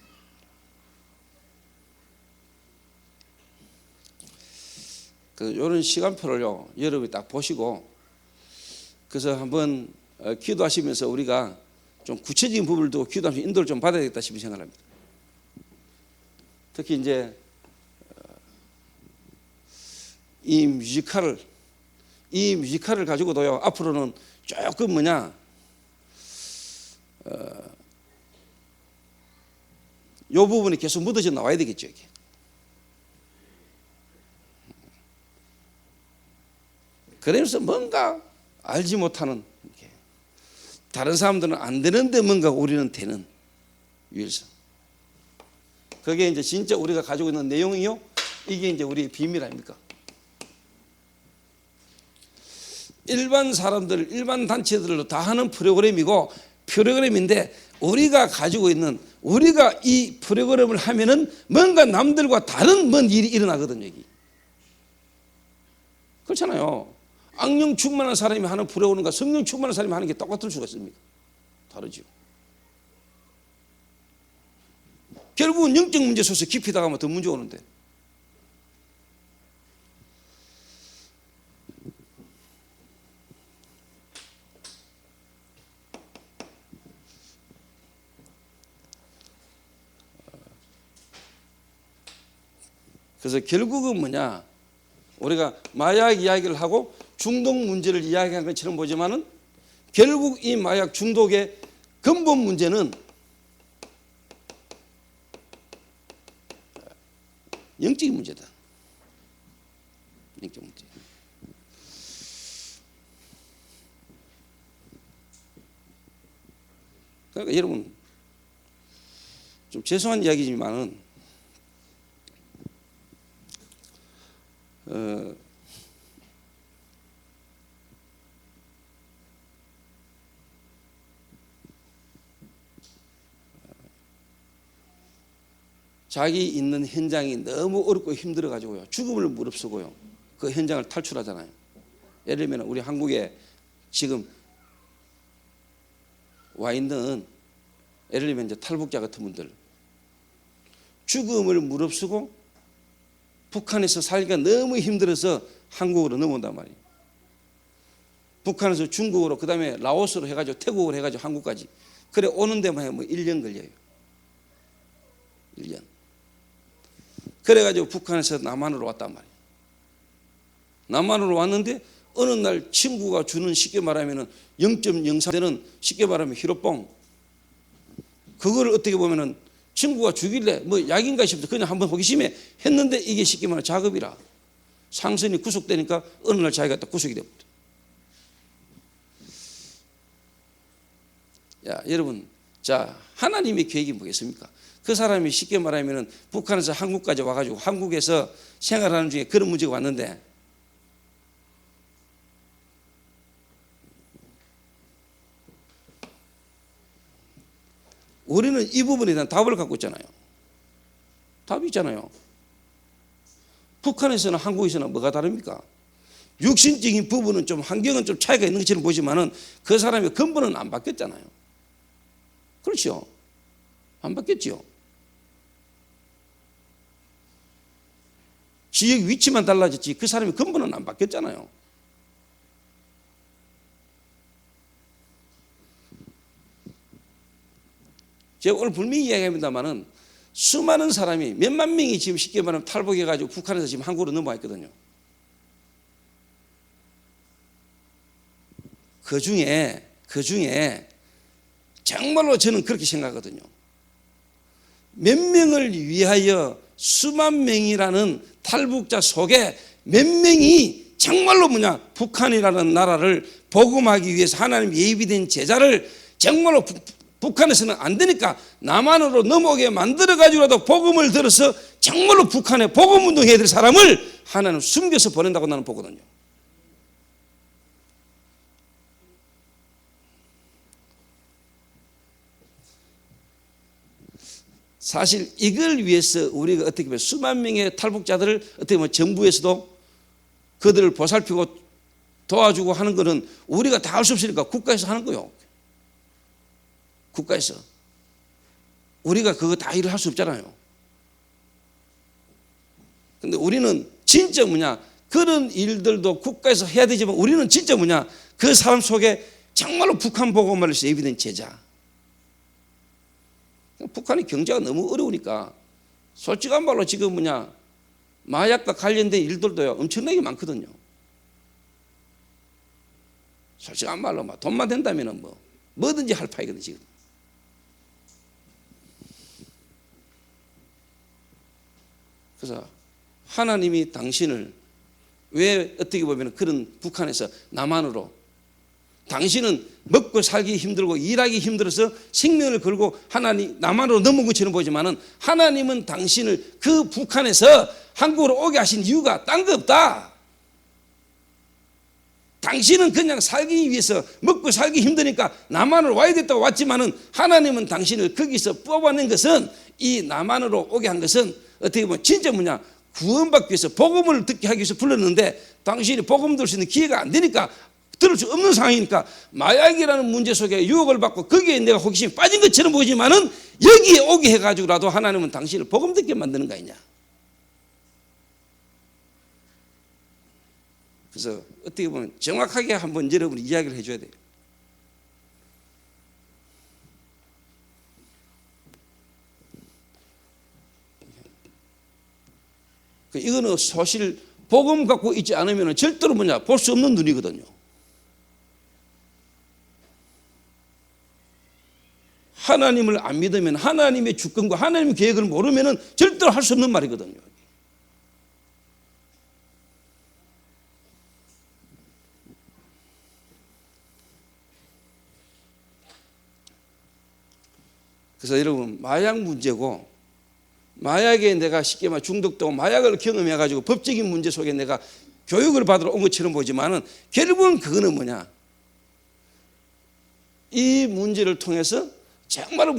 그래서 이런 시간표를요, 여러분이 딱 보시고, 그래서 한번 기도하시면서 우리가 좀 구체적인 부분을 두고 기도하면서 인도를 좀 받아야겠다 싶은 생각을 합니다. 특히 이제 이 뮤지컬을 가지고도요, 앞으로는 조금 요 부분이 계속 묻어져 나와야 되겠죠. 이게. 그래서 뭔가 알지 못하는, 다른 사람들은 안 되는데 뭔가 우리는 되는 유일성. 그게 이제 진짜 우리가 가지고 있는 내용이요. 이게 이제 우리의 비밀 아닙니까? 일반 사람들, 일반 단체들로 다 하는 프로그램인데 우리가 가지고 있는, 우리가 이 프로그램을 하면은 뭔가 남들과 다른 뭔 일이 일어나거든요. 여기. 그렇잖아요. 악령 충만한 사람이 하는 프로그램과 성령 충만한 사람이 하는 게 똑같을 수가 있습니까? 다르죠. 결국은 영적 문제 속에서 깊이 들어가면 더 문제 오는데. 그래서 결국은 우리가 마약 이야기를 하고 중독 문제를 이야기하는 것처럼 보지만은 결국 이 마약 중독의 근본 문제는 영적인 문제다. 영적 문제. 그러니까 여러분, 좀 죄송한 이야기지만은 자기 있는 현장이 너무 어렵고 힘들어 가지고요, 죽음을 무릅쓰고요, 그 현장을 탈출하잖아요. 예를 들면 우리 한국에 지금 와 있는, 예를 들면 이제 탈북자 같은 분들, 죽음을 무릅쓰고 북한에서 살기가 너무 힘들어서 한국으로 넘어온단 말이에요. 북한에서 중국으로, 그 다음에 라오스로 해가지고 태국으로 해가지고 한국까지. 그래 오는 데만 해도 1년 걸려요. 1년. 그래가지고 북한에서 남한으로 왔단 말이에요. 남한으로 왔는데 어느 날 친구가 주는, 쉽게 말하면 0.03되는, 쉽게 말하면 히로뽕, 그거를 어떻게 보면은 친구가 주길래 약인가 싶어서 그냥 한번 호기심에 했는데 이게 쉽게 말하면 작업이라 상선이 구속되니까 어느 날 자기가 딱 구속이 됩니다. 야, 여러분, 자, 하나님의 계획이 뭐겠습니까? 그 사람이 쉽게 말하면 북한에서 한국까지 와가지고 한국에서 생활하는 중에 그런 문제가 왔는데, 우리는 이 부분에 대한 답을 갖고 있잖아요. 답이 있잖아요. 북한에서는 한국에서는 뭐가 다릅니까? 육신적인 부분은 좀, 환경은 좀 차이가 있는 것처럼 보지만은 그 사람의 근본은 안 바뀌었잖아요. 그렇죠? 안 바뀌었죠. 지역 위치만 달라졌지 그 사람의 근본은 안 바뀌었잖아요. 제가 오늘 분명히 이야기합니다만은 수많은 사람이, 몇만 명이 지금 쉽게 말하면 탈북해가지고 북한에서 지금 한국으로 넘어와 있거든요. 그 중에 정말로 저는 그렇게 생각하거든요. 몇 명을 위하여 수만 명이라는 탈북자 속에 몇 명이 정말로 북한이라는 나라를 복음하기 위해서 하나님 예비된 제자를 정말로 북한에서는 안 되니까 남한으로 넘어오게 만들어가지고라도 복음을 들어서 정말로 북한에 복음운동해야 될 사람을 하나님 숨겨서 보낸다고 나는 보거든요. 사실 이걸 위해서 우리가 어떻게 보면 수만 명의 탈북자들을 어떻게 보면 정부에서도 그들을 보살피고 도와주고 하는 것은 우리가 다 할 수 없으니까 국가에서 하는 거요. 국가에서. 우리가 그거 다 일을 할 수 없잖아요. 근데 우리는 진짜 그런 일들도 국가에서 해야 되지만 우리는 진짜 그 사람 속에 정말로 북한 복음을 위해서 예비된 제자. 북한의 경제가 너무 어려우니까 솔직한 말로 지금 마약과 관련된 일들도요 엄청나게 많거든요. 솔직한 말로 막 돈만 된다면은 뭐든지 할 파이거든요 지금. 그래서 하나님이 당신을 왜 어떻게 보면 그런 북한에서 남한으로 당신은 먹고 살기 힘들고 일하기 힘들어서 생명을 걸고 하나님 남한으로 넘어온 것처럼 보지만은 하나님은 당신을 그 북한에서 한국으로 오게 하신 이유가 딴 거 없다. 당신은 그냥 살기 위해서 먹고 살기 힘드니까 남한으로 와야 됐다고 왔지만은 하나님은 당신을 거기서 뽑아낸 것은 이 남한으로 오게 한 것은 어떻게 보면 진짜 구원받기 위해서 복음을 듣게 하기 위해서 불렀는데 당신이 복음 들을 수 있는 기회가 안 되니까 들을 수 없는 상황이니까 마약이라는 문제 속에 유혹을 받고 거기에 내가 호기심이 빠진 것처럼 보이지만은 여기에 오게 해가지고라도 하나님은 당신을 복음 듣게 만드는 거 아니냐. 그래서 어떻게 보면 정확하게 한번 여러분이 이야기를 해줘야 돼요. 이거는 사실 복음 갖고 있지 않으면 절대로 볼 수 없는 눈이거든요. 하나님을 안 믿으면 하나님의 주권과 하나님의 계획을 모르면 절대로 할 수 없는 말이거든요. 그래서 여러분 마약 문제고 마약에 내가 쉽게 말 중독되고 마약을 경험해가지고 법적인 문제 속에 내가 교육을 받으러 온 것처럼 보지만은 결국은 그거는 이 문제를 통해서 정말로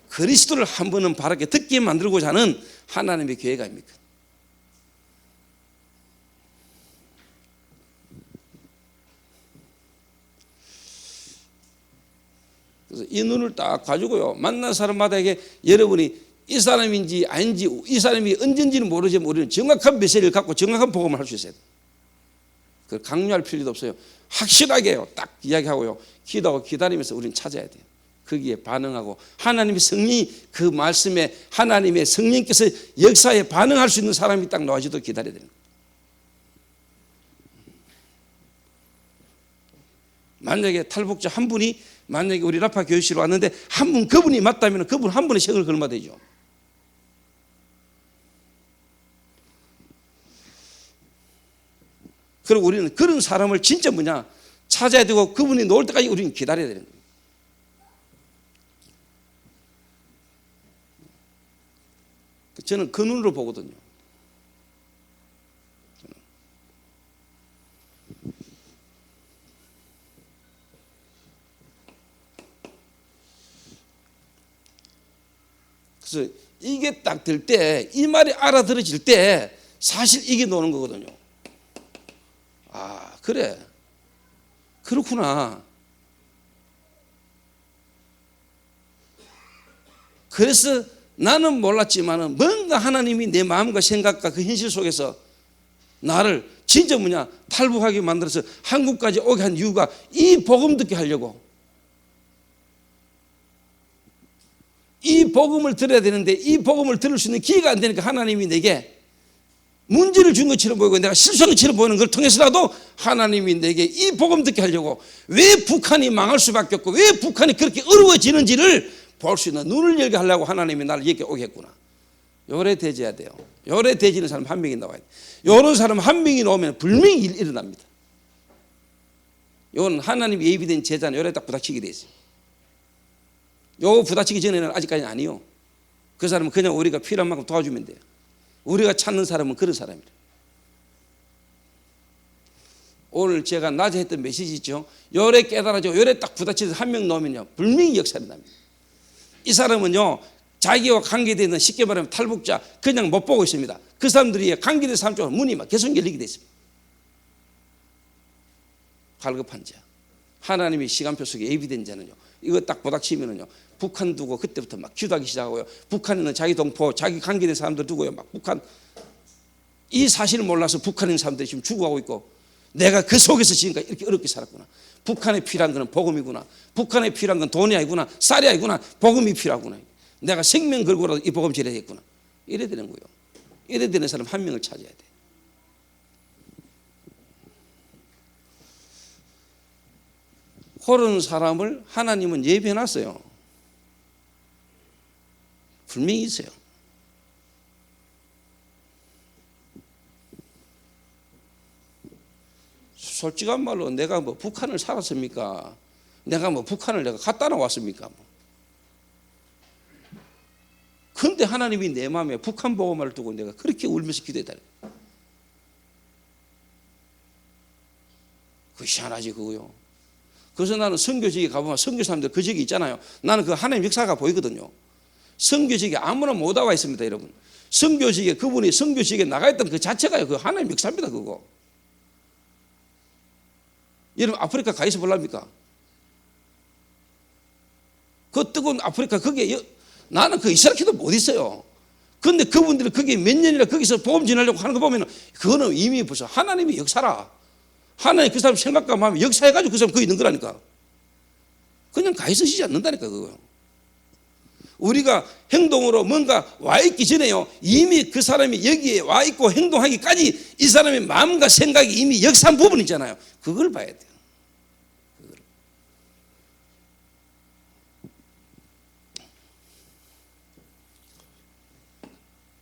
그리스도를 한 번은 바르게 듣게 만들고자 하는 하나님의 계획 아닙니까? 그래서 이 눈을 딱 가지고요 만난 사람마다에게 여러분이 이 사람인지 아닌지 이 사람이 언젠지는 모르지만 우리는 정확한 메시지를 갖고 정확한 복음을 할 수 있어야 돼요. 그걸 강요할 필요도 없어요. 확실하게요 딱 이야기하고요 기도하고 기다리면서 우리는 찾아야 돼요. 거기에 반응하고 하나님의 성령이 그 말씀에 하나님의 성령께서 역사에 반응할 수 있는 사람이 딱 나와지도 기다려야 되는 거예요. 만약에 탈북자 한 분이 만약에 우리 라파 교육실로 왔는데 한 분 그분이 맞다면 그분 한 분의 세금을 걸면 되죠. 그리고 우리는 그런 사람을 진짜 찾아야 되고 그분이 나올 때까지 우리는 기다려야 되는 거예요. 저는 그 눈으로 보거든요. 그래서 이게 딱 들 때, 이 말이 알아들어질 때 사실 이게 노는 거거든요. 아, 그래. 그렇구나. 그래서 나는 몰랐지만은 뭔가 하나님이 내 마음과 생각과 그 현실 속에서 나를 진짜 탈북하게 만들어서 한국까지 오게 한 이유가 이 복음 듣게 하려고. 이 복음을 들어야 되는데 이 복음을 들을 수 있는 기회가 안 되니까 하나님이 내게 문제를 준 것처럼 보이고 내가 실수한 것처럼 보이는 걸 통해서라도 하나님이 내게 이 복음 듣게 하려고 왜 북한이 망할 수밖에 없고 왜 북한이 그렇게 어려워지는지를 볼 수 있는 눈을 열게 하려고 하나님이 나를 여기 오게 했구나. 요래 되져야 돼요. 요래 되지는 사람 한 명이 나와야 돼요. 요런 사람 한 명이 나오면 분명히 일어납니다. 요건 하나님이 예비된 제자는 요래 딱 부닥치게 돼 있어요. 요 부닥치기 전에는 아직까지는 아니요. 그 사람은 그냥 우리가 필요한 만큼 도와주면 돼요. 우리가 찾는 사람은 그런 사람이에요. 오늘 제가 낮에 했던 메시지 있죠. 요래 깨달아지고 요래 딱 부닥쳐서 한 명 나오면요 분명히 역사를 납니다. 이 사람은요 자기와 관계되는 쉽게 말하면 탈북자 그냥 못 보고 있습니다. 그 사람들이 관계된 사람 쪽으로 문이 막 계속 열리게 돼 있습니다. 갈급한 자, 하나님의 시간표 속에 예비된 자는요 이거 딱 부닥치면은요 북한 두고 그때부터 막 기도하기 시작하고요. 북한에는 자기 동포, 자기 관계된 사람들 두고요 막 북한 이 사실을 몰라서 북한에 있는 사람들이 지금 죽어가고 있고 내가 그 속에서 지금까지 이렇게 어렵게 살았구나. 북한에 필요한 것은 복음이구나. 북한에 필요한 건 돈이 아니구나. 쌀이 아니구나. 복음이 필요하구나. 내가 생명 걸고라도 이 복음 전해야겠구나. 이래야 되는 거예요. 이래야 되는 사람 한 명을 찾아야 돼. 그런 사람을 하나님은 예비해놨어요. 분명히 있어요. 솔직한 말로 내가 뭐 북한을 살았습니까? 내가 뭐 북한을 내가 갖다 놓았습니까? 그런데 하나님이 내 마음에 북한 복음을 두고 내가 그렇게 울면서 기도했다. 그거 희한하지 그거요. 그래서 나는 선교지에 가보면 선교 사람들 그 지역에 있잖아요. 나는 그 하나님 역사가 보이거든요. 선교지에 아무나 못 나와 있습니다, 여러분. 선교지에 그분이 선교지에 나가 있던 그 자체가요, 그 하나님 역사입니다, 그거. 여러분 아프리카 가 있어 볼랍니까? 그 뜨거운 아프리카 거기에 나는 그 이스라엘도 못 있어요. 그런데 그분들이 거기에 몇 년이나 거기서 복음 전하려고 하는 거 보면 그거는 이미 벌써 하나님의 역사라. 하나님 그 사람 생각과 마음이 역사해가지고 그 사람 거기 있는 거라니까. 그냥 가 있으시지 않는다니까 그거요. 우리가 행동으로 뭔가 와 있기 전에요, 이미 그 사람이 여기에 와 있고 행동하기까지 이 사람의 마음과 생각이 이미 역사한 부분이잖아요. 그걸 봐야 돼요. 그걸.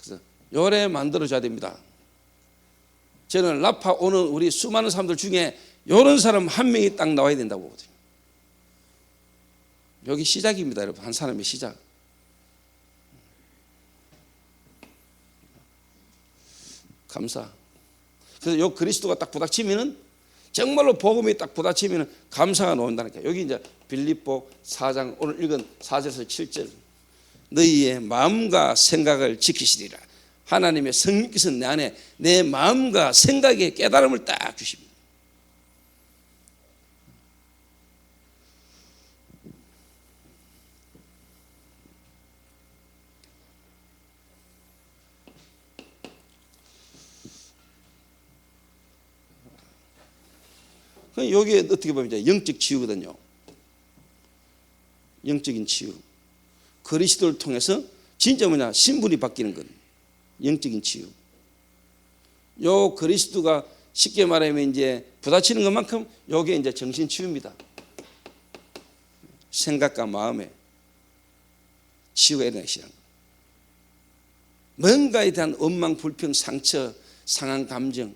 그래서 요래 만들어줘야 됩니다. 저는 라파 오는 우리 수많은 사람들 중에 이런 사람 한 명이 딱 나와야 된다고 보거든요. 여기 시작입니다, 여러분. 한 사람의 시작. 감사. 그래서 요 그리스도가 딱 부닥치면은 정말로 복음이 딱 부닥치면은 감사가 나온다니까. 여기 이제 빌립보 4장 오늘 읽은 4절에서 7절. 너희의 마음과 생각을 지키시리라. 하나님의 성령께서 내 안에 내 마음과 생각의 깨달음을 딱 주십니다. 여기에 어떻게 보면 이제 영적 치유거든요. 영적인 치유. 그리스도를 통해서 진짜 뭐냐, 신분이 바뀌는 것. 영적인 치유. 요 그리스도가 쉽게 말하면 이제 부딪히는 것만큼 요게 이제 정신 치유입니다. 생각과 마음에 치유가 일어나기 시작합니다. 뭔가에 대한 원망, 불평, 상처, 상한 감정.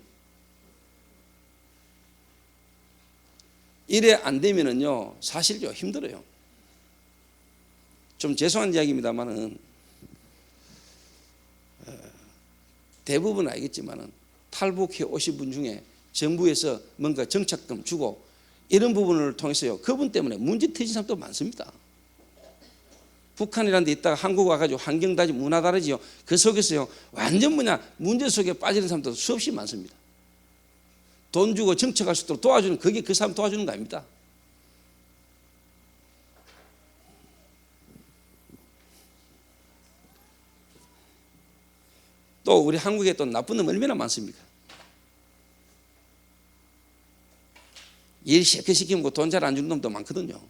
이래 안 되면은요, 사실 좀 힘들어요. 좀 죄송한 이야기입니다만은 대부분 알겠지만은 탈북해 오신 분 중에 정부에서 뭔가 정착금 주고 이런 부분을 통해서요, 그분 때문에 문제 터진 사람도 많습니다. 북한이라는 데 있다가 한국 와가지고 환경 다르지, 문화 다르지요. 그 속에서요, 완전 문제 속에 빠지는 사람도 수없이 많습니다. 돈 주고 정착할 수 있도록 도와주는, 그게 그 사람 도와주는 거 아닙니다. 또 우리 한국에 또 나쁜 놈 얼마나 많습니까? 일 쉽게 시키면 돈 잘 안 주는 놈도 많거든요.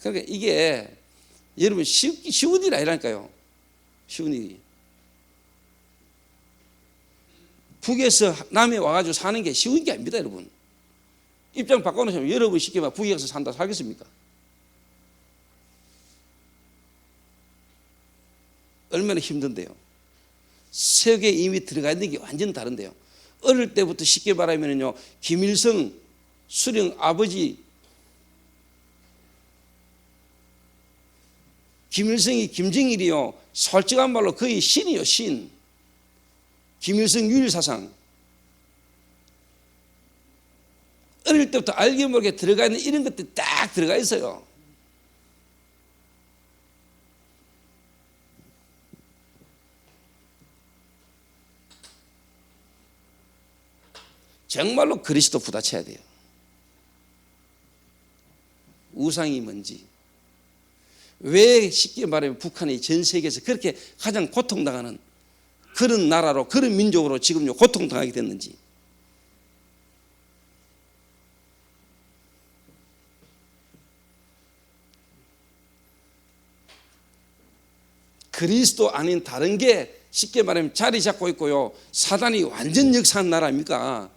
그러니까 이게 여러분 쉬운 일이 아니라니까요. 쉬운 일이. 북에서 남해 와가지고 사는 게 쉬운 게 아닙니다, 여러분. 입장 바꿔놓으시면 여러분 쉽게 막 북에 가서 산다 살겠습니까? 얼마나 힘든데요. 세계에 이미 들어가 있는 게 완전 다른데요. 어릴 때부터 쉽게 말하면요, 김일성 수령 아버지, 김일성이 김정일이요, 솔직한 말로 거의 신이요, 신. 김일성 유일사상. 어릴 때부터 알게 모르게 들어가 있는 이런 것들이 딱 들어가 있어요. 정말로 그리스도 부딪혀야 돼요. 우상이 뭔지, 왜 쉽게 말하면 북한이 전 세계에서 그렇게 가장 고통당하는 그런 나라로, 그런 민족으로 지금 고통당하게 됐는지. 그리스도 아닌 다른 게 쉽게 말하면 자리 잡고 있고요. 사단이 완전 역사한 나라 아닙니까?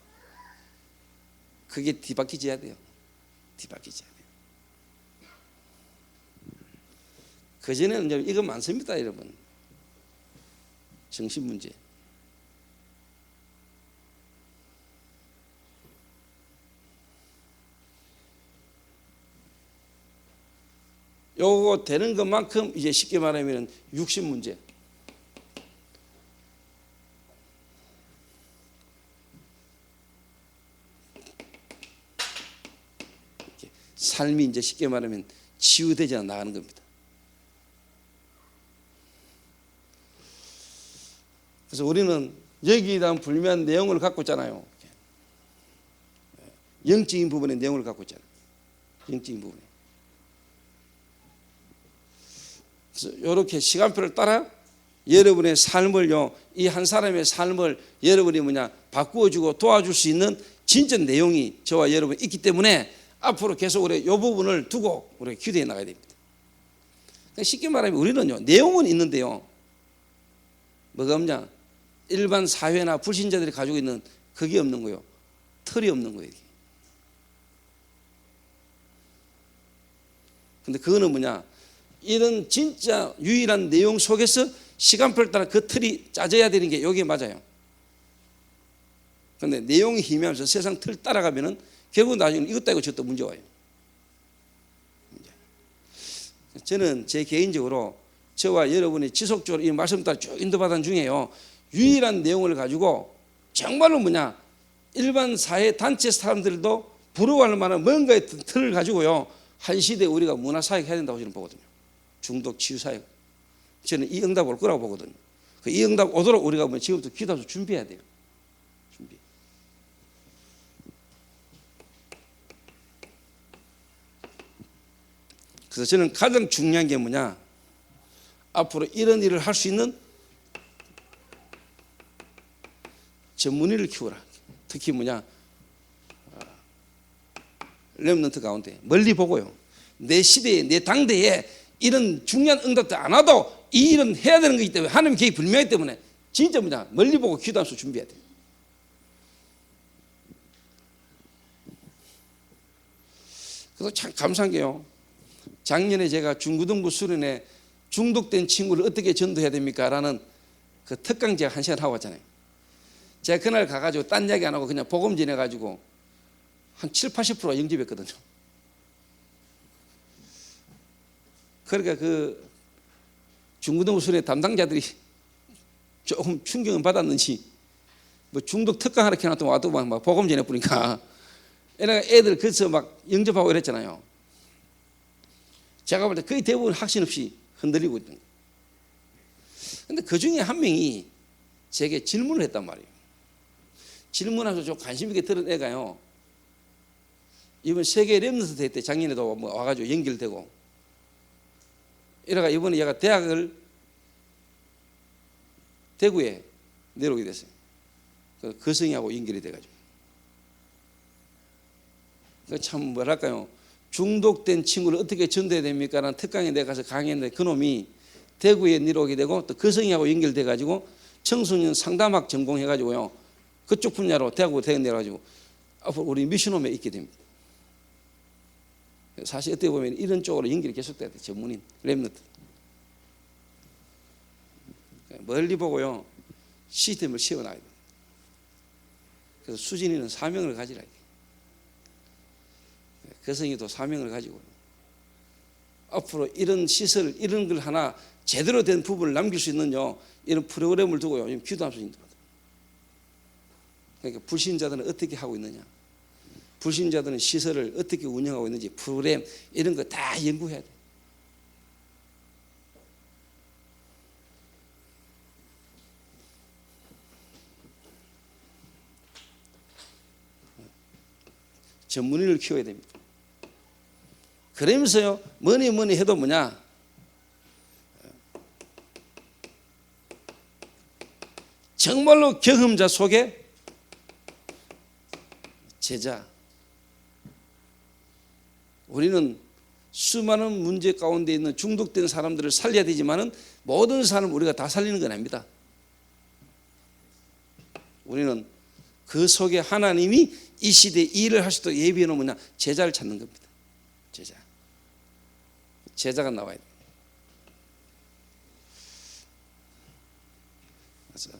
그게 뒤바뀌어야 돼요. 뒤바뀌어야 돼요. 그전에는 이제 이거 많습니다, 여러분. 정신 문제. 요거 되는 것만큼 이제 쉽게 말하면 육신 문제. 삶이 이제 쉽게 말하면 치유되지 않아 나가는 겁니다. 그래서 우리는 여기에 불미한 내용을 갖고 있잖아요. 영적인 부분의 내용을 갖고 있잖아요. 영적인 부분에. 그래서 이렇게 시간표를 따라 여러분의 삶을요, 이 한 사람의 삶을 여러분이 바꾸어주고 도와줄 수 있는 진짜 내용이 저와 여러분 있기 때문에 앞으로 계속 우리 이 부분을 두고 우리 기도해 나가야 됩니다. 쉽게 말하면 우리는요, 내용은 있는데요, 뭐가 없냐? 일반 사회나 불신자들이 가지고 있는 그게 없는 거예요. 틀이 없는 거예요. 근데 그거는 뭐냐? 이런 진짜 유일한 내용 속에서 시간표를 따라 그 틀이 짜져야 되는 게 여기에 맞아요. 그런데 내용이 희미하면서 세상 틀 따라가면은 결국 나중에 이것도 아니고 저것도 문제 와요. 저는 제 개인적으로 저와 여러분이 지속적으로 이 말씀 따라 쭉 인도받은 중에요, 유일한 내용을 가지고 정말로 일반 사회 단체 사람들도 부러워할 만한 뭔가의 틀을 가지고요, 한 시대에 우리가 문화사역 해야 된다고 저는 보거든요. 중독 치유사역. 저는 이 응답 올 거라고 보거든요. 이 응답 오도록 우리가 지금부터 기도해서 준비해야 돼요. 준비. 그래서 저는 가장 중요한 게 뭐냐? 앞으로 이런 일을 할 수 있는 전문의를 키워라. 특히 렘넌트 가운데 멀리 보고요, 내 시대에 내 당대에 이런 중요한 응답도 안 와도 이 일은 해야 되는 거기 때문에 하나님 계획이 분명하기 때문에 진짜 멀리 보고 기도하면서 준비해야 돼요. 그래서 참 감사한 게요, 작년에 제가 중고등부 수련회 중독된 친구를 어떻게 전도해야 됩니까? 라는 그 특강 제가 1시간 하고 왔잖아요. 제가 그날 가가지고 딴 이야기 안 하고 그냥 복음 전해가지고 한 70~80%가 영접했거든요. 그러니까 그 중고등부 수련회 담당자들이 조금 충격을 받았는지 중독 특강 하나 켜놨더니 와도 막 복음 전해보니까 애들 그래서 막 영접하고 이랬잖아요. 제가 볼 때 거의 대부분 확신 없이 흔들리고 있던 거예요. 근데 그 중에 한 명이 제게 질문을 했단 말이에요. 질문하면서 좀 관심 있게 들은 애가요, 이번 세계 렘넌트 대회 때 작년에도 와가지고 연결되고 이래가 이번에 얘가 대학을 대구에 내려오게 됐어요. 거성이하고 연결이 돼가지고. 참 뭐랄까요, 중독된 친구를 어떻게 전도해야 됩니까? 라는 특강에 내가 가서 강의했는데 그놈이 대구에 내려오게 되고 또 거성이하고 연결돼가지고 청소년 상담학 전공해가지고요, 그쪽 분야로 대학으로 내려가지고 앞으로 우리 미션홈에 있게 됩니다. 사실 어떻게 보면 이런 쪽으로 연결이 계속돼야 돼요. 전문인, 렘넌트. 멀리 보고요, 시스템을 세워놔야 돼요. 그래서 수진이는 사명을 가지라. 거성이도 사명을 가지고 앞으로 이런 시설, 이런 걸 하나 제대로 된 부분을 남길 수 있는 이런 프로그램을 두고요, 기도하면서 인도하다. 그러니까 불신자들은 어떻게 하고 있느냐, 불신자들은 시설을 어떻게 운영하고 있는지 프로그램 이런 거 다 연구해야 돼. 전문의를 키워야 됩니다. 그러면서요, 뭐니 해도 정말로 경험자 속에 제자. 우리는 수많은 문제 가운데 있는 중독된 사람들을 살려야 되지만은 모든 사람을 우리가 다 살리는 건 아닙니다. 우리는 그 속에 하나님이 이 시대에 일을 할 수도 예비해 놓은 뭐냐? 제자를 찾는 겁니다. 제자가 나와야 돼요. 그래서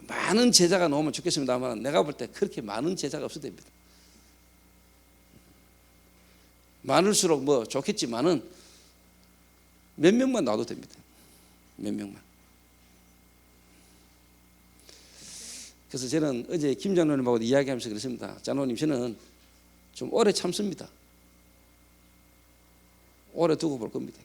많은 제자가 나오면 좋겠습니다만 내가 볼 때 그렇게 많은 제자가 없어도 됩니다. 많을수록 뭐 좋겠지만은 몇 명만 나와도 됩니다. 몇 명만. 그래서 저는 어제 김 장로님하고 이야기하면서 그랬습니다. 장로님, 저는 좀 오래 참습니다. 오래 두고 볼 겁니다.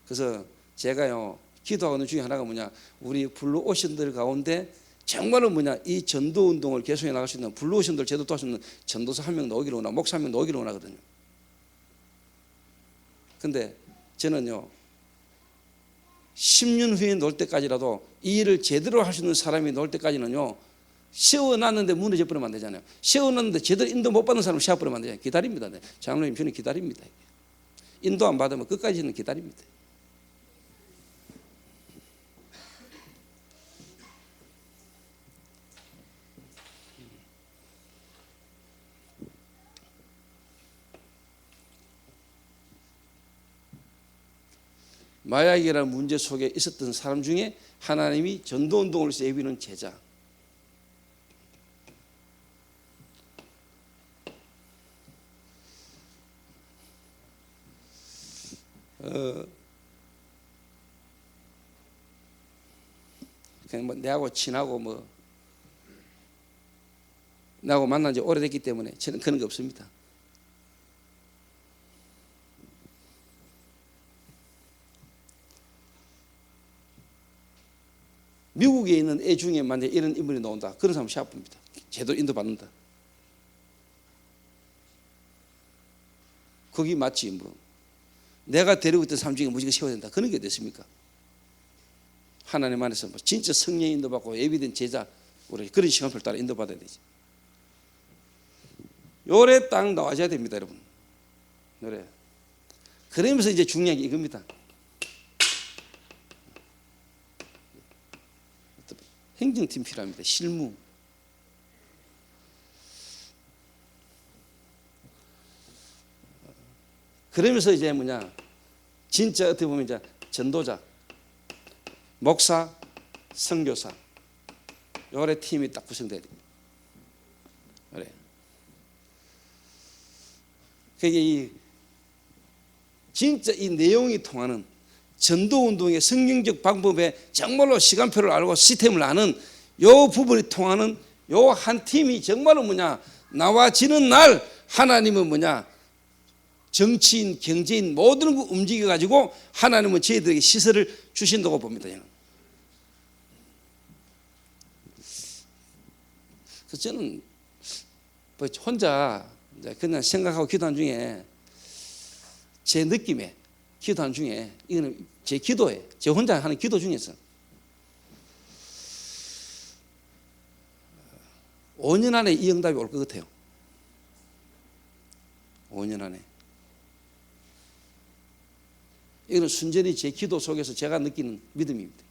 그래서 제가요 기도하는 중에 하나가 뭐냐, 우리 블루오션들 가운데 정말로 뭐냐, 이 전도 운동을 계속해 나갈 수 있는 블루오션들 제도 도와줄 수 있는 전도사 한 명 나오기를 원하고 목사 한 명 나오기를 원하거든요. 근데 저는요 10년 후에 놓을 때까지라도 이 일을 제대로 할 수 있는 사람이 놓을 때까지는요, 세워놨는데 무너져 버리면 안 되잖아요. 세워놨는데 제대로 인도 못 받는 사람 세워버리면 안 되잖아요. 기다립니다. 장로님, 저는 기다립니다. 인도 안 받으면 끝까지는 기다립니다. 마약이라는 문제 속에 있었던 사람 중에 하나님이 전도운동을 위해서 예비는 제자, 그냥 뭐 내하고 친하고 뭐 나하고 만난 지 오래됐기 때문에 저는 그런 게 없습니다. 미국에 있는 애 중에 만약 이런 인물이 나온다, 그런 사람 시합 봅니다. 제대로 인도받는다. 거기 맞지 뭐. 내가 데리고 있던 사람 중에 무조건 세워야 된다, 그런 게 됐습니까? 하나님 안에서 뭐 진짜 성령 인도받고 예비된 제자, 우리 그런 시간표를 따라 인도받아야 되지. 요래 딱 나와줘야 됩니다, 여러분. 요래. 그러면서 이제 중요한 게 이겁니다. 행정팀 필요합니다. 실무. 그러면서 이제 뭐냐, 진짜 어떻게 보면 이제 전도자, 목사, 선교사, 요래 팀이 딱 구성돼야 됩니다. 그래. 그게 이 진짜 이 내용이 통하는 전도운동의 성경적 방법에 정말로 시간표를 알고 시스템을 아는 요 부분이 통하는 요 한 팀이 정말로 뭐냐, 나와지는 날 하나님은 뭐냐, 정치인, 경제인 모든 거 움직여 가지고 하나님은 저희들에게 시설을 주신다고 봅니다. 저는. 그래서 저는 뭐 혼자 그냥 생각하고 기도한 중에 제 느낌에 기도한 중에, 이거는 제 기도예요. 제 혼자 하는 기도 중에서 5년 안에 이 응답이 올 것 같아요. 5년 안에. 이거는 순전히 제 기도 속에서 제가 느끼는 믿음입니다.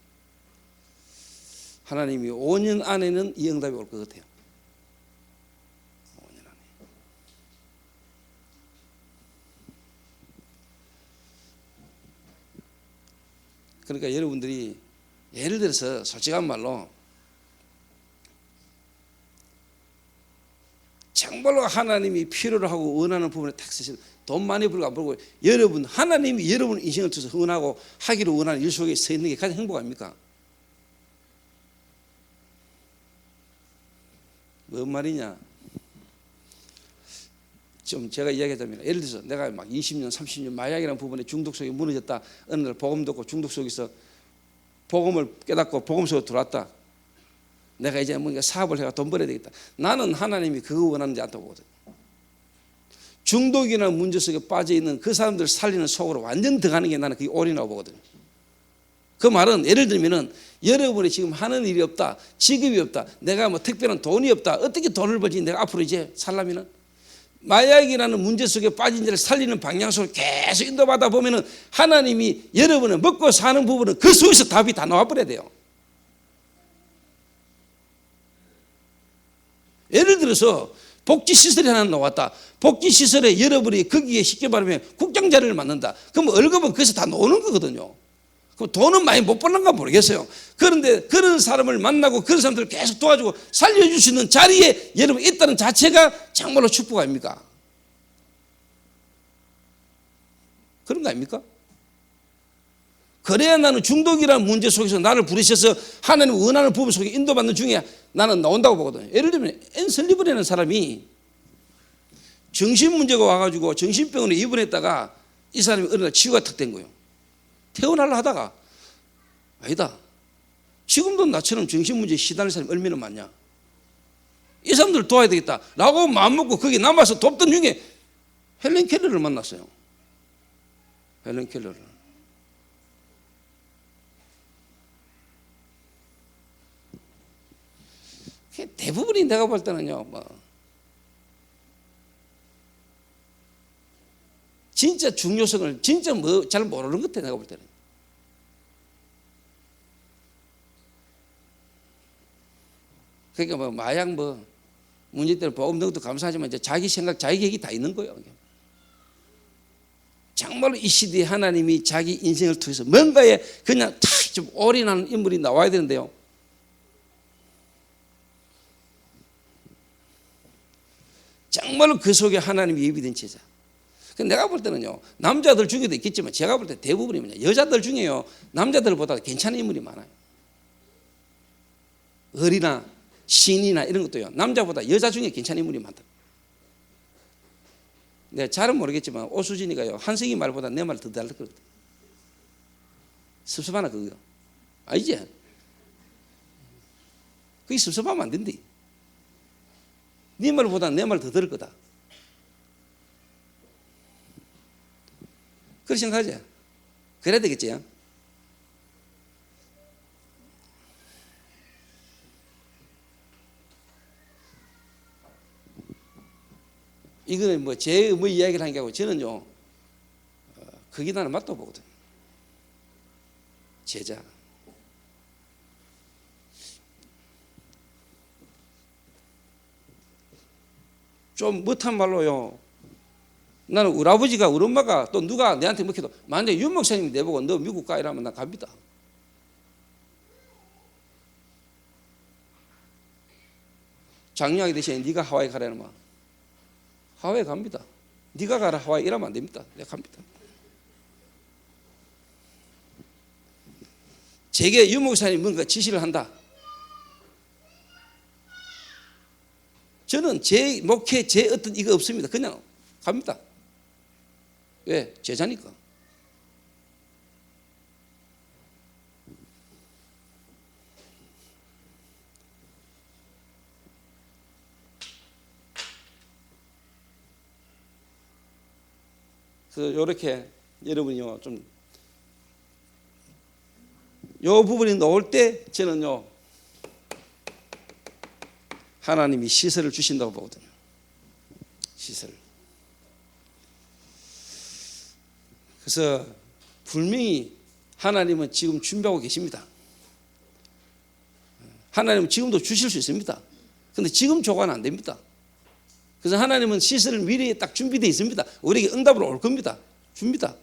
하나님이 5년 안에는 이 응답이 올 것 같아요. 5년 안에. 그러니까 여러분들이 예를 들어서 솔직한 말로 정말로 하나님이 필요로 하고 원하는 부분에 탁 쓰시는, 돈 많이 벌고 안 벌고, 여러분 하나님이 여러분 인생을 통해서 원하고 하기를 원하는 일 속에 서 있는 게 가장 행복합니까? 뭔 말이냐? 좀 제가 이야기하자면, 예를 들어서 내가 막 20년 30년 마약이라는 부분에 중독 속에 무너졌다. 어느 날 복음 듣고 중독 속에서 복음을 깨닫고 복음 속에 들어왔다. 내가 이제 뭔가 사업을 해가 돈 벌어야 되겠다. 나는 하나님이 그거 원하는지 않다고 보거든. 중독이나 문제 속에 빠져있는 그 사람들을 살리는 속으로 완전 들어가는 게 나는 그게 옳이라고 보거든. 그 말은 예를 들면은 여러분이 지금 하는 일이 없다, 직업이 없다, 내가 뭐 특별한 돈이 없다, 어떻게 돈을 벌지 내가 앞으로 이제 살려면은 마약이라는 문제 속에 빠진 자를 살리는 방향으로 계속 인도받아 보면은 하나님이 여러분을 먹고 사는 부분은 그 속에서 답이 다 나와버려야 돼요. 예를 들어서 복지시설이 하나 나왔다. 복지시설에 여러분이 거기에 쉽게 말하면 국장자리를 맡는다. 그럼 월급은 거기서 다 나오는 거거든요. 그럼 돈은 많이 못 벌는가 모르겠어요. 그런데 그런 사람을 만나고 그런 사람들을 계속 도와주고 살려줄 수 있는 자리에 여러분 있다는 자체가 정말로 축복 아닙니까? 그런 거 아닙니까? 그래야 나는 중독이라는 문제 속에서 나를 부르셔서 하나님 원하는 부분 속에 인도받는 중에 나는 나온다고 보거든요. 예를 들면 앤슬리브라는 사람이 정신문제가 와가지고 정신병원에 입원했다가 이 사람이 어느 날 치유가 탁 된 거예요. 퇴원하려 하다가 아니다. 지금도 나처럼 정신문제에 시달리는 사람이 얼마나 많냐. 이 사람들을 도와야 되겠다 라고 마음먹고 거기 남아서 돕던 중에 헬렌 켈러를 만났어요. 헬렌 켈러를. 대부분이 내가 볼 때는요, 진짜 중요성을 진짜 잘 모르는 것 같아, 내가 볼 때는. 그러니까 마약 문제 때문에 보험 등도 감사하지만 이제 자기 생각, 자기 계획이 다 있는 거예요. 정말로 이 시대에 하나님이 자기 인생을 통해서 뭔가에 그냥 탁 좀 올인하는 인물이 나와야 되는데요. 정말로 그 속에 하나님이 예비된 제자. 내가 볼 때는요, 남자들 중에도 있겠지만 제가 볼 때 대부분이 뭐냐, 여자들 중에요, 남자들보다 괜찮은 인물이 많아요. 을이나 신이나 이런 것도요, 남자보다 여자 중에 괜찮은 인물이 많다. 내가 잘은 모르겠지만 오수진이가요, 한승희 말보다 내 말 더 달랐거든. 섭섭하나 그거? 알지? 그게 섭섭하면 안 된대. 네 말보다 내 말 더 들을 거다. 그렇게 생각하지? 그래야 되겠지? 이거는 제 이야기를 하는 게 아니고 저는요, 그게 나는 맞다고 보거든. 제자. 좀 못한 말로요, 나는 우리 아버지가 우리 엄마가 또 누가 내한테 먹혀도 만약에 윤 목사님이 내보고 너 미국 가 이러면 나 갑니다. 장유하게 대신에 네가 하와이 가라는 말, 하와이 갑니다. 네가 가라 하와이 이러면 안 됩니다. 내가 갑니다. 제게 윤 목사님이 뭔가 지시를 한다. 저는 제 목회, 제 어떤 이거 없습니다. 그냥 갑니다. 왜? 제자니까. 그래서 이렇게 여러분이요, 좀 요 부분이 나올 때 저는요, 하나님이 시설을 주신다고 보거든요. 시설을. 그래서 분명히 하나님은 지금 준비하고 계십니다. 하나님은 지금도 주실 수 있습니다. 그런데 지금 조과는 안 됩니다. 그래서 하나님은 시설을 미리 딱 준비되어 있습니다. 우리에게 응답으로 올 겁니다. 줍니다.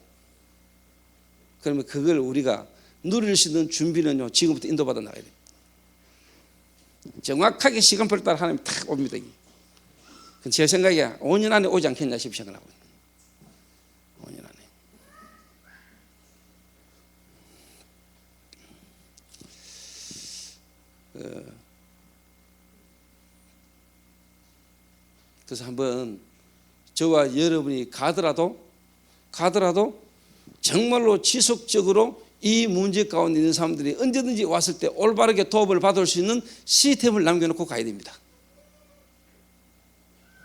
그러면 그걸 우리가 누릴 수 있는 준비는요, 지금부터 인도받아 나가야 돼요. 정확하게 시간표를 따라 하나님이 탁 옵니다. 제 생각에 5년 안에 오지 않겠냐 싶이 생각하고 있어요. 5년 안에. 그래서 한번 저와 여러분이 가더라도 정말로 지속적으로 이 문제 가운데 있는 사람들이 언제든지 왔을 때 올바르게 도움을 받을 수 있는 시스템을 남겨놓고 가야 됩니다.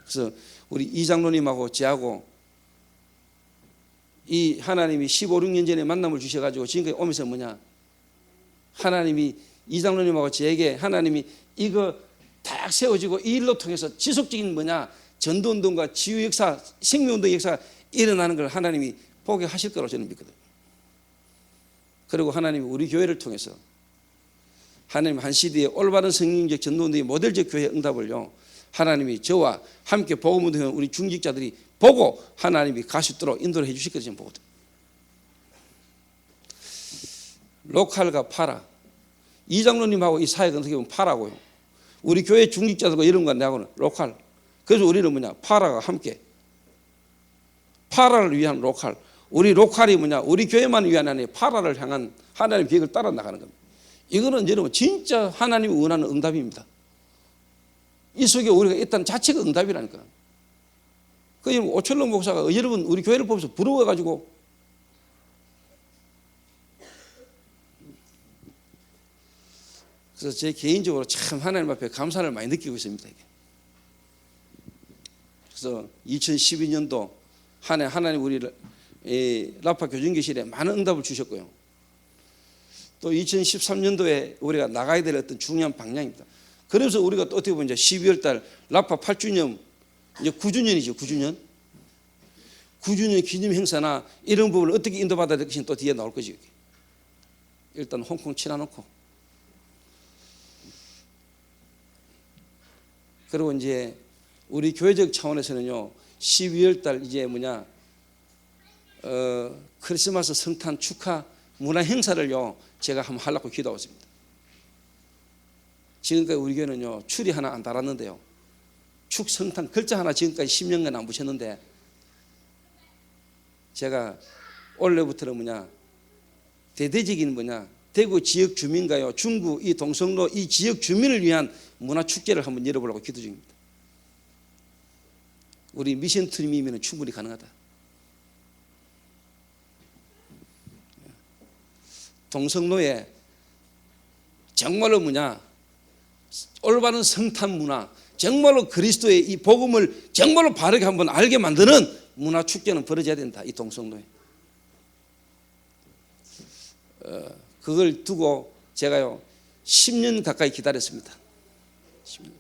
그래서 우리 이장로님하고 저하고 이 하나님이 15, 16년 전에 만남을 주셔가지고 지금까지 오면서 뭐냐, 하나님이 이장로님하고 저에게 하나님이 이거 딱 세워지고 이 일로 통해서 지속적인 뭐냐, 전도운동과 치유 역사, 생명운동 역사가 일어나는 걸 하나님이 보게 하실 거라고 저는 믿거든요. 그리고 하나님이 우리 교회를 통해서 하나님 한 시대에 올바른 성경적 전도운동의 모델적 교회 응답을요, 하나님이 저와 함께 복음운동하는 우리 중직자들이 보고 하나님이 갈 수 있도록 인도를 해주실 거라고 저는 보거든요. 로컬과 파라, 이 장로님하고 이 사역은 어떻게 보면 파라고요. 우리 교회 중직자들과 이런 건 내하고는 로컬. 그래서 우리는 뭐냐, 파라가 함께, 파라를 위한 로컬. 우리 로컬이 뭐냐, 우리 교회만을 위한 아니라 파라를 향한 하나님의 계획을 따라 나가는 겁니다. 이거는 여러분 진짜 하나님이 원하는 응답입니다. 이 속에 우리가 있다는 자체가 응답이라니까. 그 오철로 목사가 여러분 우리 교회를 보면서 부러워가지고 그래서 제 개인적으로 참 하나님 앞에 감사를 많이 느끼고 있습니다. 그래서 2012년도 한 해 하나님 우리 라파 교정교실에 많은 응답을 주셨고요. 또 2013년도에 우리가 나가야 될 어떤 중요한 방향입니다. 그래서 우리가 또 어떻게 보면 이제 12월 달 라파 8주년, 이제 9주년이죠. 9주년 기념 행사나 이런 부분을 어떻게 인도받아야 될 것인지 또 뒤에 나올 거죠. 일단 홍콩 치러놓고, 그리고 이제 우리 교회적 차원에서는요, 12월 달 이제 크리스마스 성탄 축하 문화 행사를요, 제가 한번 하려고 기도하고 있습니다. 지금까지 우리 교회는요, 줄이 하나 안 달았는데요, 축 성탄 글자 하나 지금까지 10년간 안 붙였는데, 제가 올해부터는 대대적인 대구 지역 주민과요, 중구 이 동성로 이 지역 주민을 위한 문화 축제를 한번 열어보려고 기도 중입니다. 우리 미션 팀이면 충분히 가능하다. 동성로에 정말로 올바른 성탄 문화, 정말로 그리스도의 이 복음을 정말로 바르게 한번 알게 만드는 문화 축제는 벌어져야 된다. 이 동성로에. 그걸 두고 제가요 10년 가까이 기다렸습니다. 10년.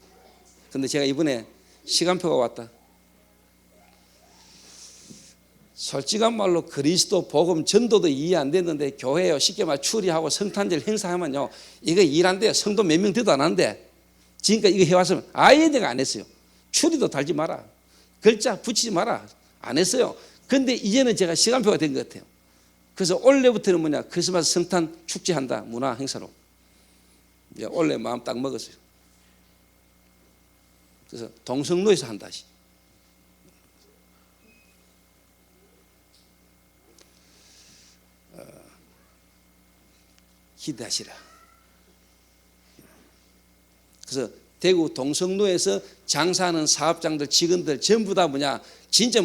근데 제가 이번에 시간표가 왔다. 솔직한 말로 그리스도 복음 전도도 이해 안 됐는데 교회요 쉽게 말 추리하고 성탄절 행사하면요 이거 일 안 돼요. 성도 몇 명 돼도 안 하는데 지금까지 이거 해왔으면 아예 내가 안 했어요. 추리도 달지 마라, 글자 붙이지 마라, 안 했어요. 근데 이제는 제가 시간표가 된 것 같아요. 그래서 올해부터는 크리스마스 성탄 축제한다, 문화 행사로. 이제 올해 마음 딱 먹었어요. 그래서 동성로에서 한다. 기대하시라. 그래서 대구 동성로에서 장사하는 사업장들, 직원들 전부 다 진짜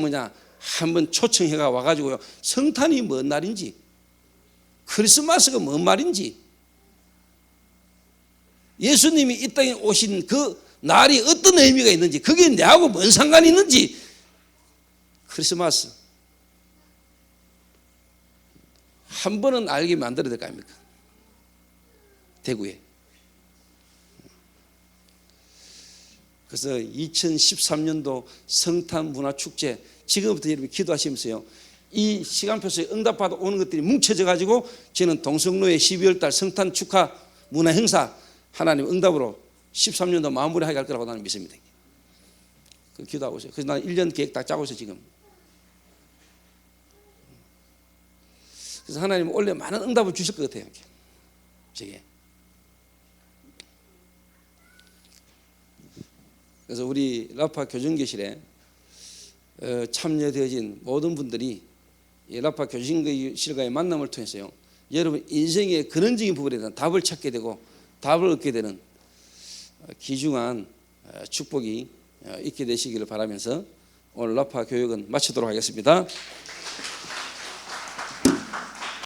한번 초청해가 와가지고요, 성탄이 뭔 날인지, 크리스마스가 뭔 말인지, 예수님이 이 땅에 오신 그 날이 어떤 의미가 있는지, 그게 내하고 뭔 상관이 있는지, 크리스마스 한 번은 알게 만들어야 될 거 아닙니까? 대구에. 그래서 2013년도 성탄 문화 축제, 지금부터 여러분 기도하시면서요, 이 시간표에 응답받아 오는 것들이 뭉쳐져 가지고 저는 동성로의 12월 달 성탄 축하 문화 행사 하나님 응답으로 13년도 마무리하게 할 거라고 나는 믿습니다. 그 기도하고 있어요. 그래서 나는 1년 계획 딱 짜고 있어요 지금. 그래서 하나님은 원래 많은 응답을 주실 것 같아요. 저게. 그래서 우리 라파 교정교실에 참여되어진 모든 분들이 이 라파 교정교실과의 만남을 통해서요, 여러분 인생의 근원적인 부분에 대한 답을 찾게 되고 답을 얻게 되는 귀중한 축복이 있게 되시기를 바라면서 오늘 라파 교육은 마치도록 하겠습니다.